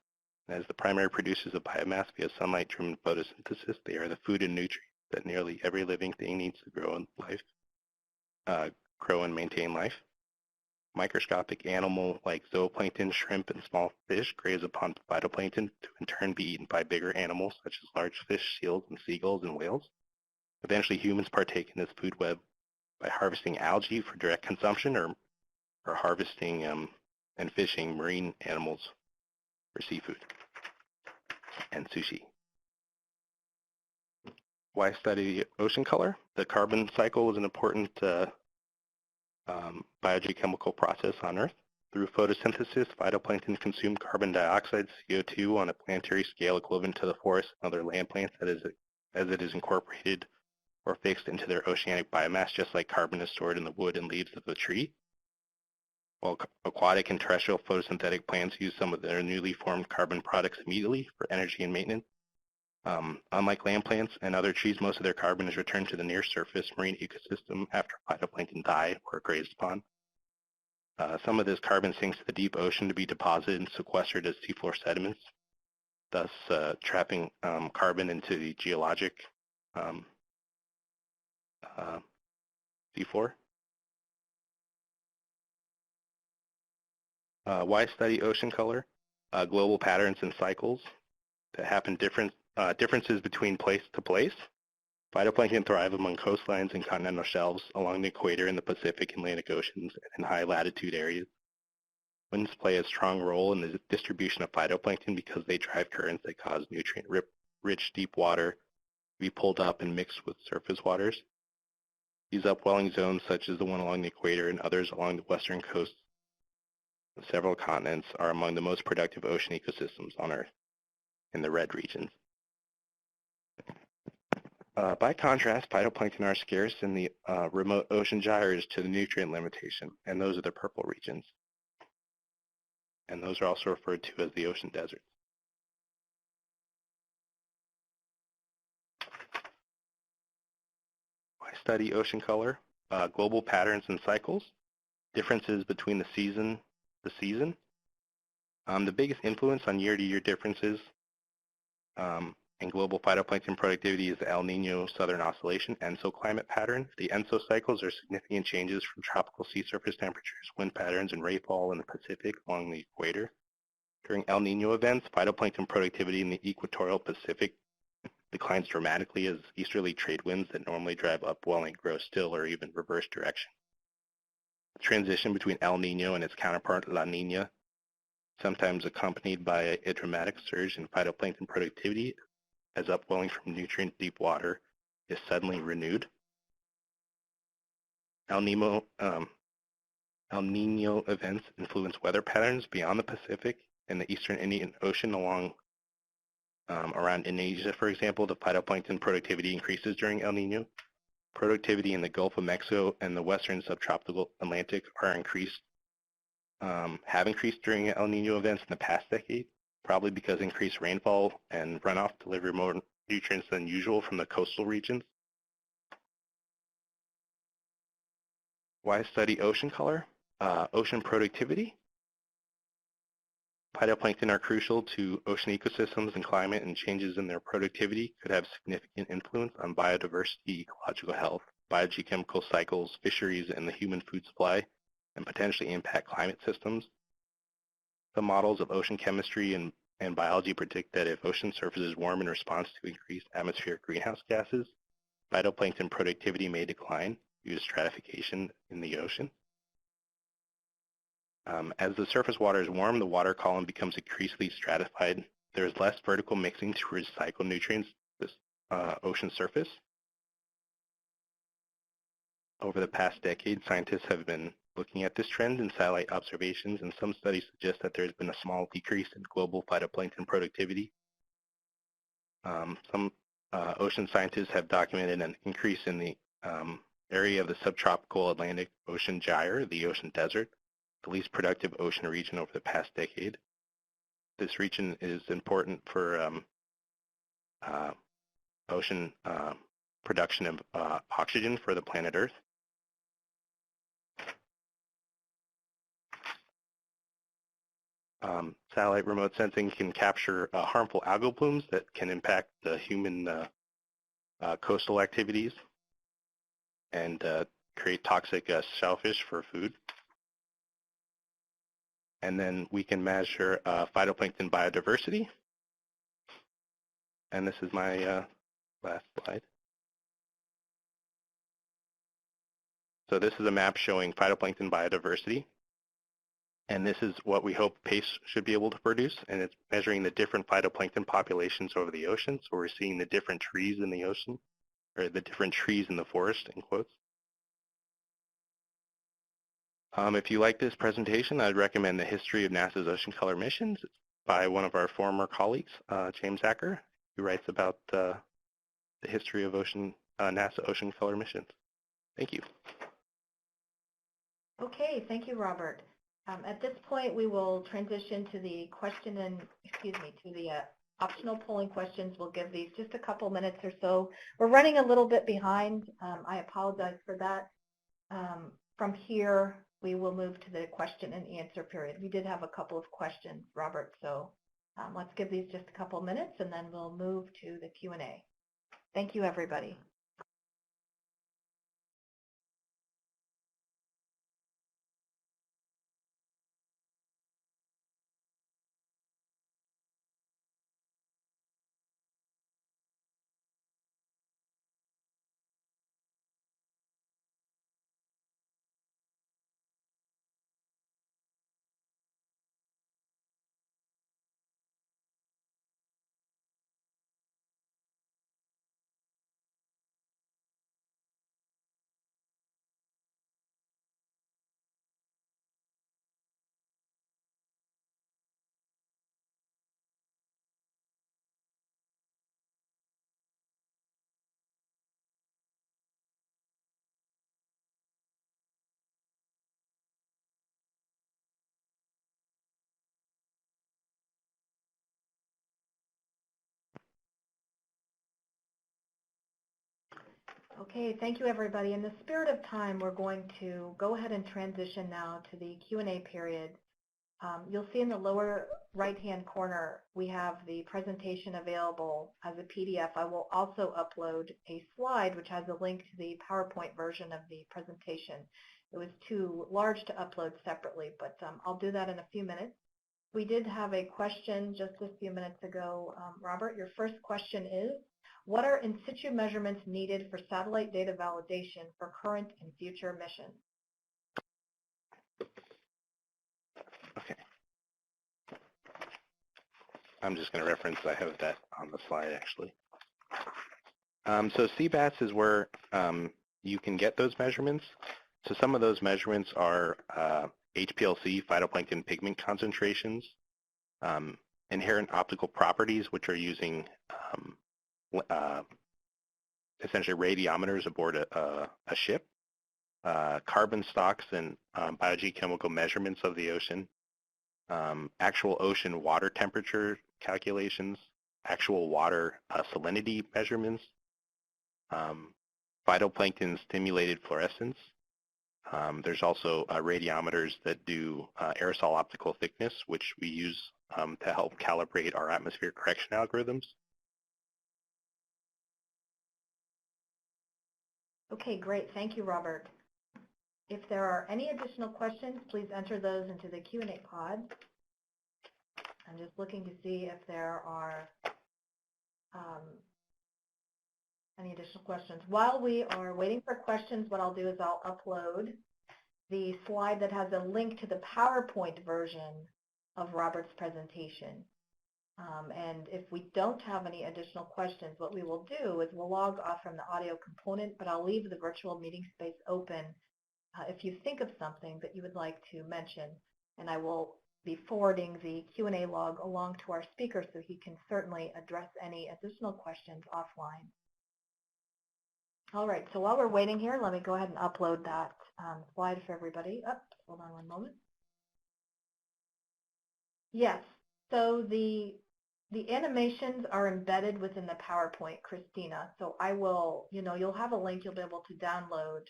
As the primary producers of biomass via sunlight-driven photosynthesis, they are the food and nutrients that nearly every living thing needs to grow and maintain life. Microscopic animal like zooplankton, shrimp, and small fish graze upon phytoplankton to in turn be eaten by bigger animals such as large fish, seals, and seagulls and whales. Eventually, humans partake in this food web by harvesting algae for direct consumption or harvesting and fishing marine animals for seafood and sushi. Why study ocean color? The carbon cycle is an important biogeochemical process on Earth. Through photosynthesis, phytoplankton consume carbon dioxide, CO2, on a planetary scale equivalent to the forest and other land plants as it is incorporated or fixed into their oceanic biomass, just like carbon is stored in the wood and leaves of the tree. While aquatic and terrestrial photosynthetic plants use some of their newly formed carbon products immediately for energy and maintenance. Unlike land plants and other trees, most of their carbon is returned to the near surface marine ecosystem after phytoplankton die or grazed upon. Some of this carbon sinks to the deep ocean to be deposited and sequestered as seafloor sediments, thus trapping carbon into the geologic seafloor. Why study ocean color? Global patterns and cycles that happen differences between place to place. Phytoplankton thrive among coastlines and continental shelves, along the equator in the Pacific and Atlantic Oceans, and in high latitude areas. Winds play a strong role in the distribution of phytoplankton because they drive currents that cause nutrient-rich deep water to be pulled up and mixed with surface waters. These upwelling zones, such as the one along the equator and others along the western coast of several continents, are among the most productive ocean ecosystems on Earth in the red regions. By contrast, phytoplankton are scarce in the remote ocean gyres to the nutrient limitation, and those are the purple regions. And those are also referred to as the ocean deserts. Why study ocean color? Global patterns and cycles, differences between the season. The biggest influence on year-to-year differences in global phytoplankton productivity is the El Nino Southern Oscillation ENSO climate pattern. The ENSO cycles are significant changes from tropical sea surface temperatures, wind patterns, and rainfall in the Pacific along the equator. During El Nino events, phytoplankton productivity in the equatorial Pacific declines dramatically as easterly trade winds that normally drive upwelling grow still or even reverse direction. The transition between El Nino and its counterpart La Nina, sometimes accompanied by a dramatic surge in phytoplankton productivity as upwelling from nutrient-deep water is suddenly renewed. El Nino events influence weather patterns beyond the Pacific and the eastern Indian Ocean around Indonesia, for example. The phytoplankton productivity increases during El Nino. Productivity in the Gulf of Mexico and the western subtropical Atlantic have increased during El Nino events in the past decade, probably because increased rainfall and runoff deliver more nutrients than usual from the coastal regions. Why study ocean color? Ocean productivity. Phytoplankton are crucial to ocean ecosystems, and climate and changes in their productivity could have significant influence on biodiversity, ecological health, biogeochemical cycles, fisheries, and the human food supply, and potentially impact climate systems. Some models of ocean chemistry and biology predict that if ocean surfaces warm in response to increased atmospheric greenhouse gases, phytoplankton productivity may decline due to stratification in the ocean. As the surface water is warm, the water column becomes increasingly stratified. There is less vertical mixing to recycle nutrients to the ocean surface. Over the past decade, scientists have been looking at this trend in satellite observations, and some studies suggest that there has been a small decrease in global phytoplankton productivity. Some ocean scientists have documented an increase in the area of the subtropical Atlantic Ocean gyre, the ocean desert, the least productive ocean region over the past decade. This region is important for ocean production of oxygen for the planet Earth. Satellite remote sensing can capture harmful algal blooms that can impact the human coastal activities and create toxic shellfish for food. And then we can measure phytoplankton biodiversity. And this is my last slide. So this is a map showing phytoplankton biodiversity. And this is what we hope PACE should be able to produce. And it's measuring the different phytoplankton populations over the ocean. So we're seeing the different trees in the ocean, or the different trees in the forest, in quotes. If you like this presentation, I'd recommend The History of NASA's Ocean Color Missions by one of our former colleagues, James Acker, who writes about the history of NASA Ocean Color Missions. Thank you. Okay, thank you, Robert. At this point, we will transition to the optional polling questions. We'll give these just a couple minutes or so. We're running a little bit behind. I apologize for that. From here, we will move to the question and answer period. We did have a couple of questions, Robert, so let's give these just a couple minutes and then we'll move to the Q&A. Thank you, everybody. Okay, thank you, everybody. In the spirit of time, we're going to go ahead and transition now to the Q&A period. You'll see in the lower right-hand corner, we have the presentation available as a PDF. I will also upload a slide which has a link to the PowerPoint version of the presentation. It was too large to upload separately, but I'll do that in a few minutes. We did have a question just a few minutes ago. Robert, your first question is, what are in situ measurements needed for satellite data validation for current and future missions? Okay. I'm just going to reference, I have that on the slide actually. So CBATS is where you can get those measurements. So some of those measurements are HPLC, phytoplankton pigment concentrations, inherent optical properties, which are using essentially radiometers aboard a ship, carbon stocks and biogeochemical measurements of the ocean, actual ocean water temperature calculations, actual water salinity measurements, phytoplankton stimulated fluorescence. There's also radiometers that do aerosol optical thickness, which we use to help calibrate our atmospheric correction algorithms. Okay, great. Thank you, Robert. If there are any additional questions, please enter those into the Q&A pod. I'm just looking to see if there are any additional questions. While we are waiting for questions, what I'll do is I'll upload the slide that has a link to the PowerPoint version of Robert's presentation. And if we don't have any additional questions, what we will do is we'll log off from the audio component, but I'll leave the virtual meeting space open if you think of something that you would like to mention, and I will be forwarding the Q&A log along to our speaker so he can certainly address any additional questions offline. All right, so while we're waiting here, let me go ahead and upload that slide for everybody. Hold on one moment. Yes, so the animations are embedded within the PowerPoint, Christina. So I will, you'll have a link, you'll be able to download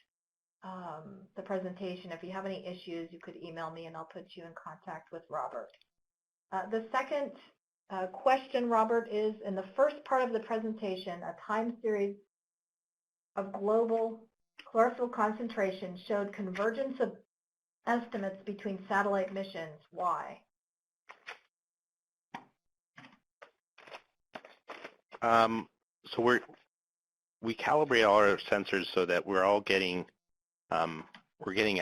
the presentation. If you have any issues, you could email me and I'll put you in contact with Robert. The second question, Robert, is in the first part of the presentation, a time series of global chlorophyll concentration showed convergence of estimates between satellite missions. Why? So we calibrate all our sensors so that we're all getting an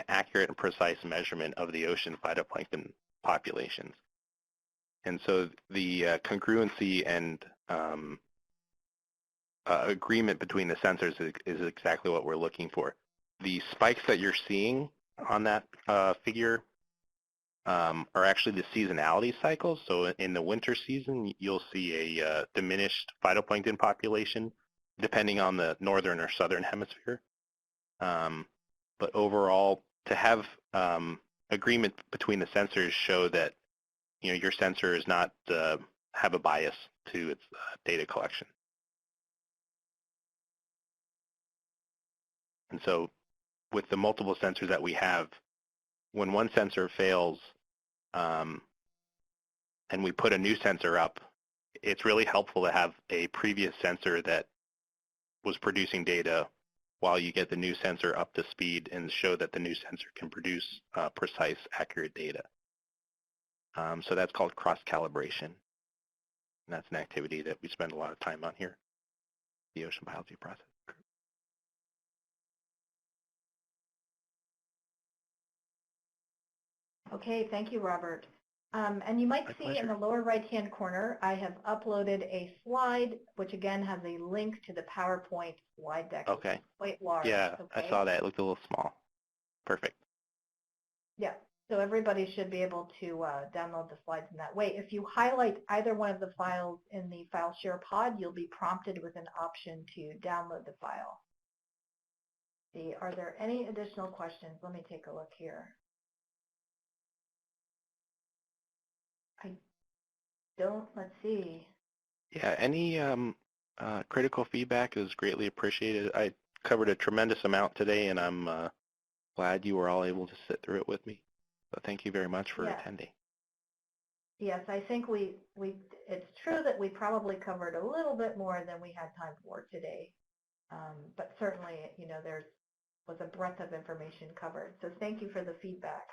accurate and precise measurement of the ocean phytoplankton populations. And so the congruency and agreement between the sensors is exactly what we're looking for. The spikes that you're seeing on that figure are actually the seasonality cycles. So in the winter season, you'll see a diminished phytoplankton population, depending on the northern or southern hemisphere. But overall, to have agreement between the sensors show that your sensor is not have a bias to its data collection. And so with the multiple sensors that we have, when one sensor fails and we put a new sensor up, it's really helpful to have a previous sensor that was producing data while you get the new sensor up to speed and show that the new sensor can produce precise, accurate data. So that's called cross-calibration. And that's an activity that we spend a lot of time on here, the ocean biology process. Okay, thank you, Robert. And you might see in the lower right-hand corner, I have uploaded a slide, which again has a link to the PowerPoint slide deck. Okay. Quite large. Yeah, okay? I saw that. It looked a little small. Perfect. Yeah, so everybody should be able to download the slides in that way. If you highlight either one of the files in the file share pod, you'll be prompted with an option to download the file. See, are there any additional questions? Let me take a look here. I don't, let's see. Yeah, any critical feedback is greatly appreciated. I covered a tremendous amount today, and I'm glad you were all able to sit through it with me. So thank you very much for attending. Yes, I think it's true that we probably covered a little bit more than we had time for today. But certainly, there was a breadth of information covered. So thank you for the feedback.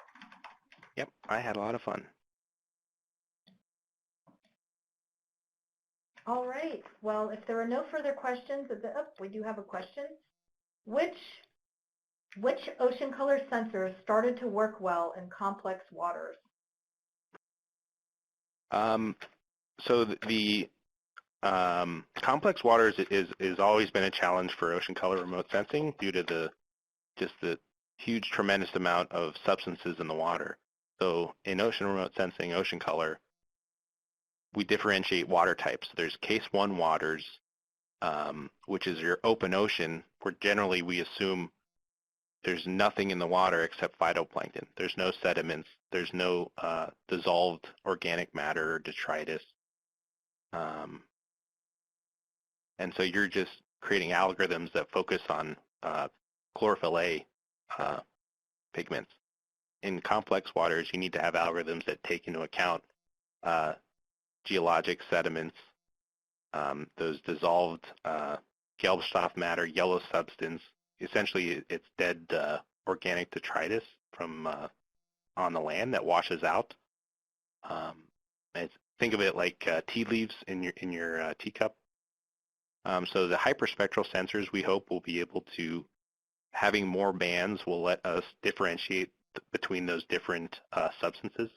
Yep, I had a lot of fun. All right. Well, if there are no further questions, we do have a question. Which ocean color sensors started to work well in complex waters? So the complex waters is always been a challenge for ocean color remote sensing due to the huge, tremendous amount of substances in the water. So in ocean remote sensing, ocean color, we differentiate water types. There's case 1 waters, which is your open ocean, where generally we assume there's nothing in the water except phytoplankton. There's no sediments. There's no dissolved organic matter or detritus. And so you're just creating algorithms that focus on chlorophyll A pigments. In complex waters, you need to have algorithms that take into account geologic sediments, those dissolved Gelbstoff matter, yellow substance. Essentially, it's dead organic detritus from on the land that washes out. Think of it like tea leaves in your teacup. So the hyperspectral sensors, we hope, will be able to, having more bands will let us differentiate between those different substances.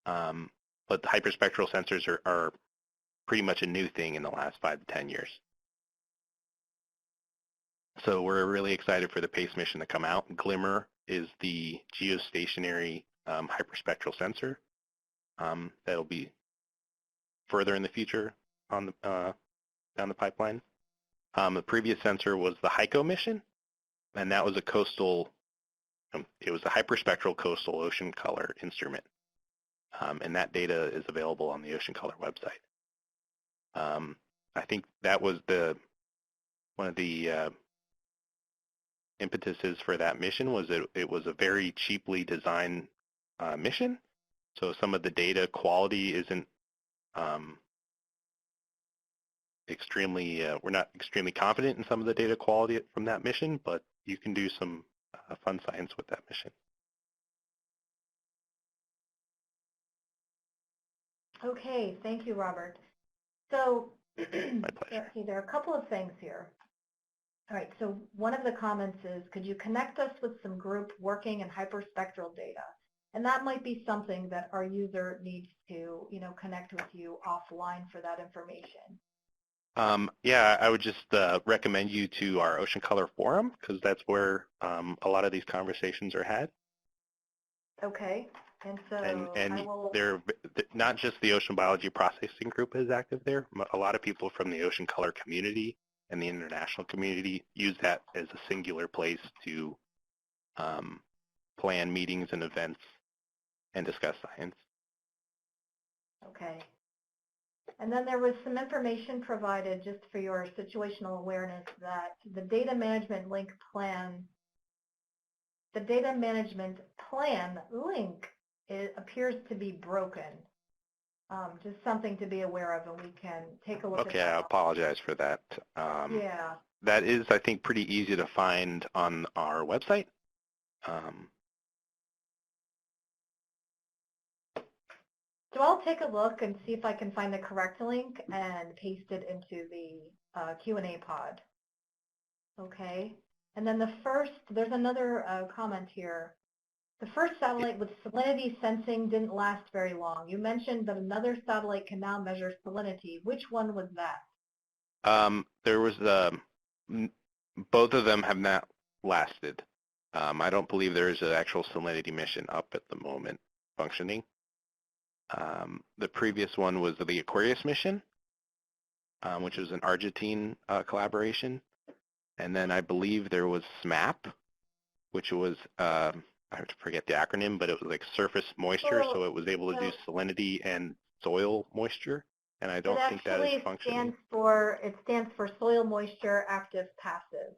But the hyperspectral sensors are pretty much a new thing in the last 5 to 10 years. So we're really excited for the PACE mission to come out. Glimmer is the geostationary hyperspectral sensor that'll be further in the future on the down the pipeline. The previous sensor was the HYCO mission, and that was a coastal. It was a hyperspectral coastal ocean color instrument, and that data is available on the Ocean Color website. I think that was one of the impetuses for that mission was that it was a very cheaply designed mission. So some of the data quality isn't we're not extremely confident in some of the data quality from that mission, but you can do some fun science with that mission. Okay, thank you, Robert. So My pleasure. there are a couple of things here. All right, so one of the comments is, could you connect us with some group working in hyperspectral data? And that might be something that our user needs to, connect with you offline for that information. Yeah, I would just recommend you to our Ocean Color Forum because that's where a lot of these conversations are had. Okay, and And so I and will, they're not just the Ocean Biology Processing Group is active there. A lot of people from the Ocean Color community and the international community use that as a singular place to plan meetings and events and discuss science. okay. And then there was some information provided just for your situational awareness that the data management link plan, the data management plan link appears to be broken. Just something to be aware of, and we can take a look at Okay, that. I apologize for that. Yeah. That is, I think, pretty easy to find on our website. So I'll take a look and see if I can find the correct link and paste it into the Q&A pod. Okay. And then there's another comment here. The first satellite with salinity sensing didn't last very long. You mentioned that another satellite can now measure salinity. Which one was that? There was both of them have not lasted. I don't believe there is an actual salinity mission up at the moment functioning. The previous one was the Aquarius mission, which was an Argentine collaboration. And then I believe there was SMAP, which was, I have to forget the acronym, but it was like surface moisture, so it was able to do salinity and soil moisture. And I don't think that is functioning. It stands for soil moisture active passive.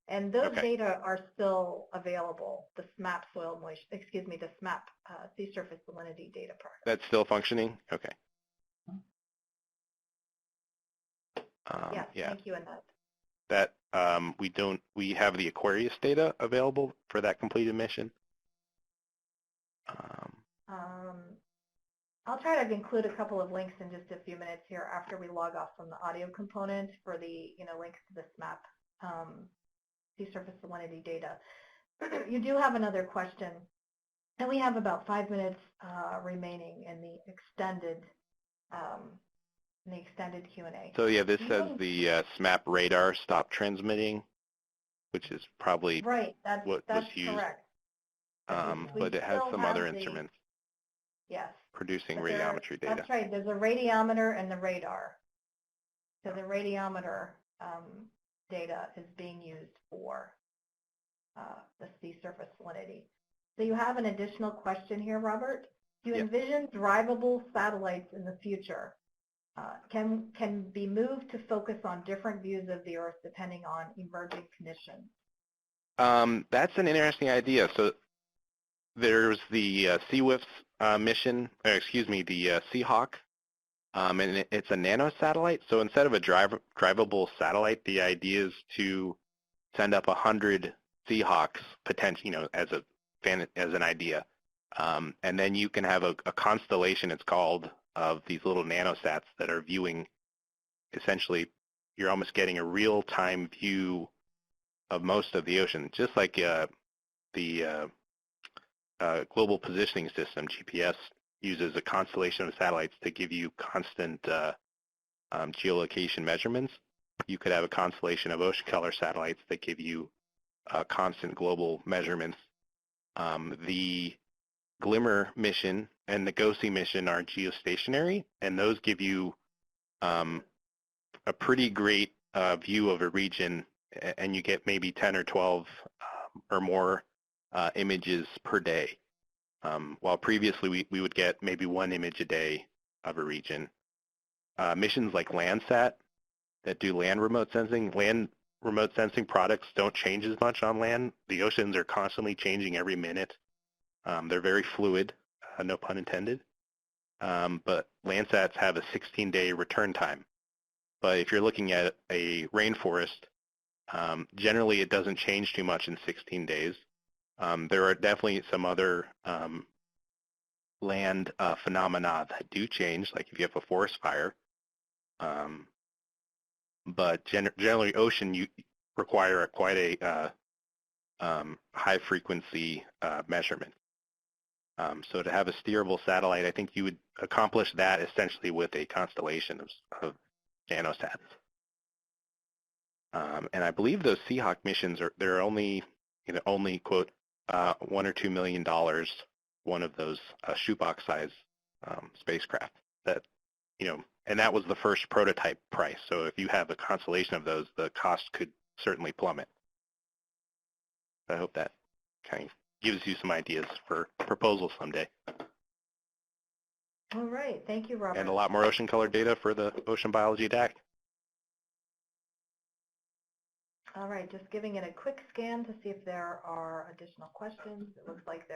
And those data are still available, the SMAP soil moisture, excuse me, the SMAP sea surface salinity data part. That's still functioning? Okay. Yes, Yeah. thank you, Annette. That we have the Aquarius data available for that completed mission. I'll try to include a couple of links in just a few minutes here after we log off from the audio component for the links to the SMAP sea surface salinity data. You do have another question, and we have about 5 minutes remaining in the extended Q&A. So yeah, this says the SMAP radar stopped transmitting, which is probably that's what was used. Correct. But it has some other instruments. Yes. Producing radiometry data. That's right. There's a radiometer and the radar. So the radiometer data is being used for the sea surface salinity. So you have an additional question here, Robert. Do you envision drivable satellites in the future? Can be moved to focus on different views of the Earth depending on emerging conditions? That's an interesting idea. So there's the CWIFS mission, the Seahawk, and it's a nanosatellite. So instead of a drivable satellite, the idea is to send up 100 Seahawks, potentially, as an idea, and then you can have a constellation. It's called of these little nanosats that are viewing. Essentially, you're almost getting a real-time view of most of the ocean, just like the Global Positioning System, GPS, uses a constellation of satellites to give you constant geolocation measurements. You could have a constellation of ocean color satellites that give you constant global measurements. The Glimmer mission and the GOSI mission are geostationary, and those give you a pretty great view of a region, and you get maybe 10 or 12 or more images per day, while previously we would get maybe one image a day of a region. Missions like Landsat that do land remote sensing products don't change as much on land. The oceans are constantly changing every minute. They're very fluid, no pun intended. But Landsats have a 16-day return time. But if you're looking at a rainforest, generally it doesn't change too much in 16 days. There are definitely some other land phenomena that do change, like if you have a forest fire. But generally, ocean you require quite a high frequency measurement. So to have a steerable satellite, I think you would accomplish that essentially with a constellation of nanosats. And I believe those Seahawk missions they're only, only quote, $1 or $2 million, one of those shoebox-size spacecraft. That, and that was the first prototype price. So if you have a constellation of those, the cost could certainly plummet. I hope that kind of gives you some ideas for proposals someday. All right. Thank you, Robert. And a lot more ocean color data for the Ocean Biology DAAC. All right. Just giving it a quick scan to see if there are additional questions. It looks like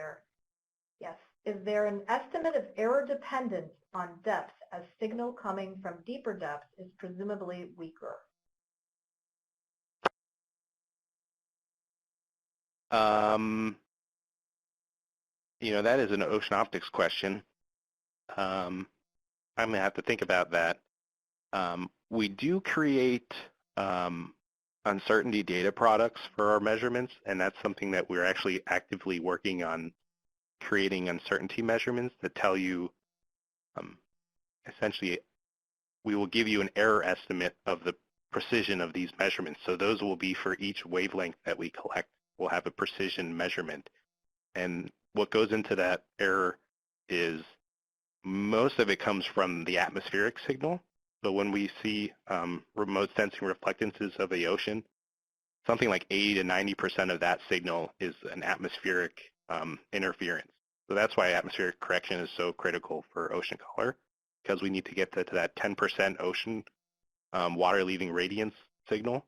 yes. Is there an estimate of error dependence on depth as signal coming from deeper depths is presumably weaker? That is an ocean optics question. I'm going to have to think about that. We do create uncertainty data products for our measurements, and that's something that we're actually actively working on, creating uncertainty measurements that tell you, essentially, we will give you an error estimate of the precision of these measurements. So those will be for each wavelength that we collect. We'll have a precision measurement. And what goes into that error is most of it comes from the atmospheric signal. So when we see remote sensing reflectances of the ocean, something like 80 to 90% of that signal is an atmospheric interference. So that's why atmospheric correction is so critical for ocean color, because we need to get to that 10% ocean water leaving radiance signal.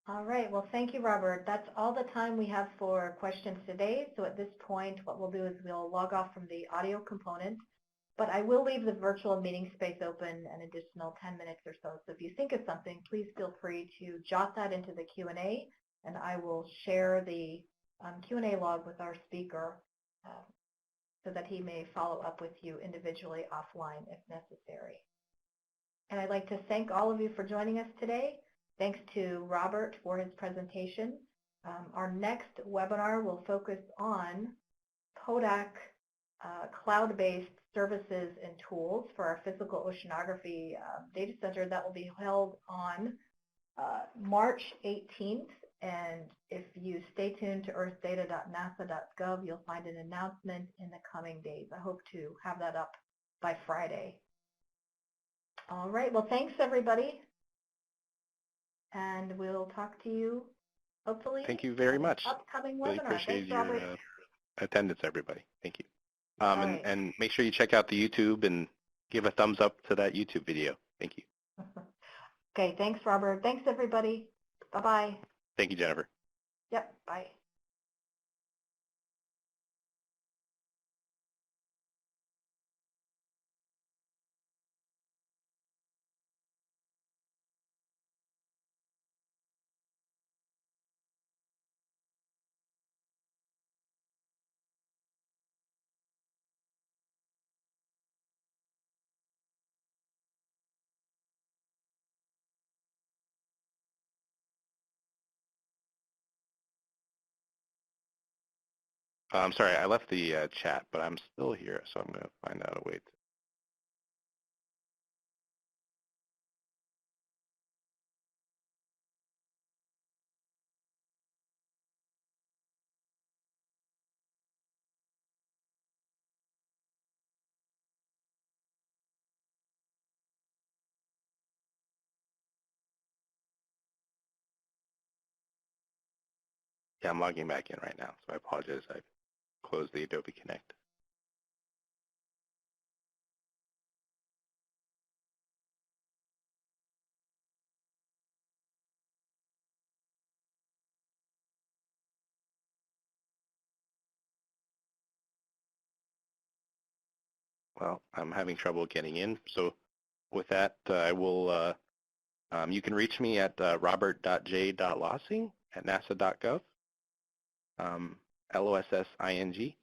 All right. Well, thank you, Robert. That's all the time we have for questions today. So at this point, what we'll do is we'll log off from the audio component, but I will leave the virtual meeting space open an additional 10 minutes or so. So if you think of something, please feel free to jot that into the Q&A, and I will share the Q&A log with our speaker so that he may follow up with you individually offline if necessary. And I'd like to thank all of you for joining us today. Thanks to Robert for his presentation. Our next webinar will focus on OB.DAAC cloud-based services and tools for our physical oceanography data center. That will be held on March 18th. And if you stay tuned to earthdata.nasa.gov, you'll find an announcement in the coming days. I hope to have that up by Friday. All right. Well, thanks, everybody. And we'll talk to you, hopefully. Thank you very much. Upcoming really webinar. Appreciate Thanks, your Robert. attendance, everybody. Thank you. Right. And make sure you check out the YouTube and give a thumbs up to that YouTube video. Thank you. Okay, thanks, Robert. Thanks, everybody. Bye-bye. Thank you, Jennifer. Yep, bye. I'm sorry, I left the chat, but I'm still here, so I'm going to find out a way to. Yeah, I'm logging back in right now, so I apologize. I closed the Adobe Connect. Well, I'm having trouble getting in, so with that, I will. You can reach me at robert.j.lossing@nasa.gov. LOSSING.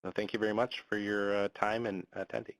So thank you very much for your time and attending.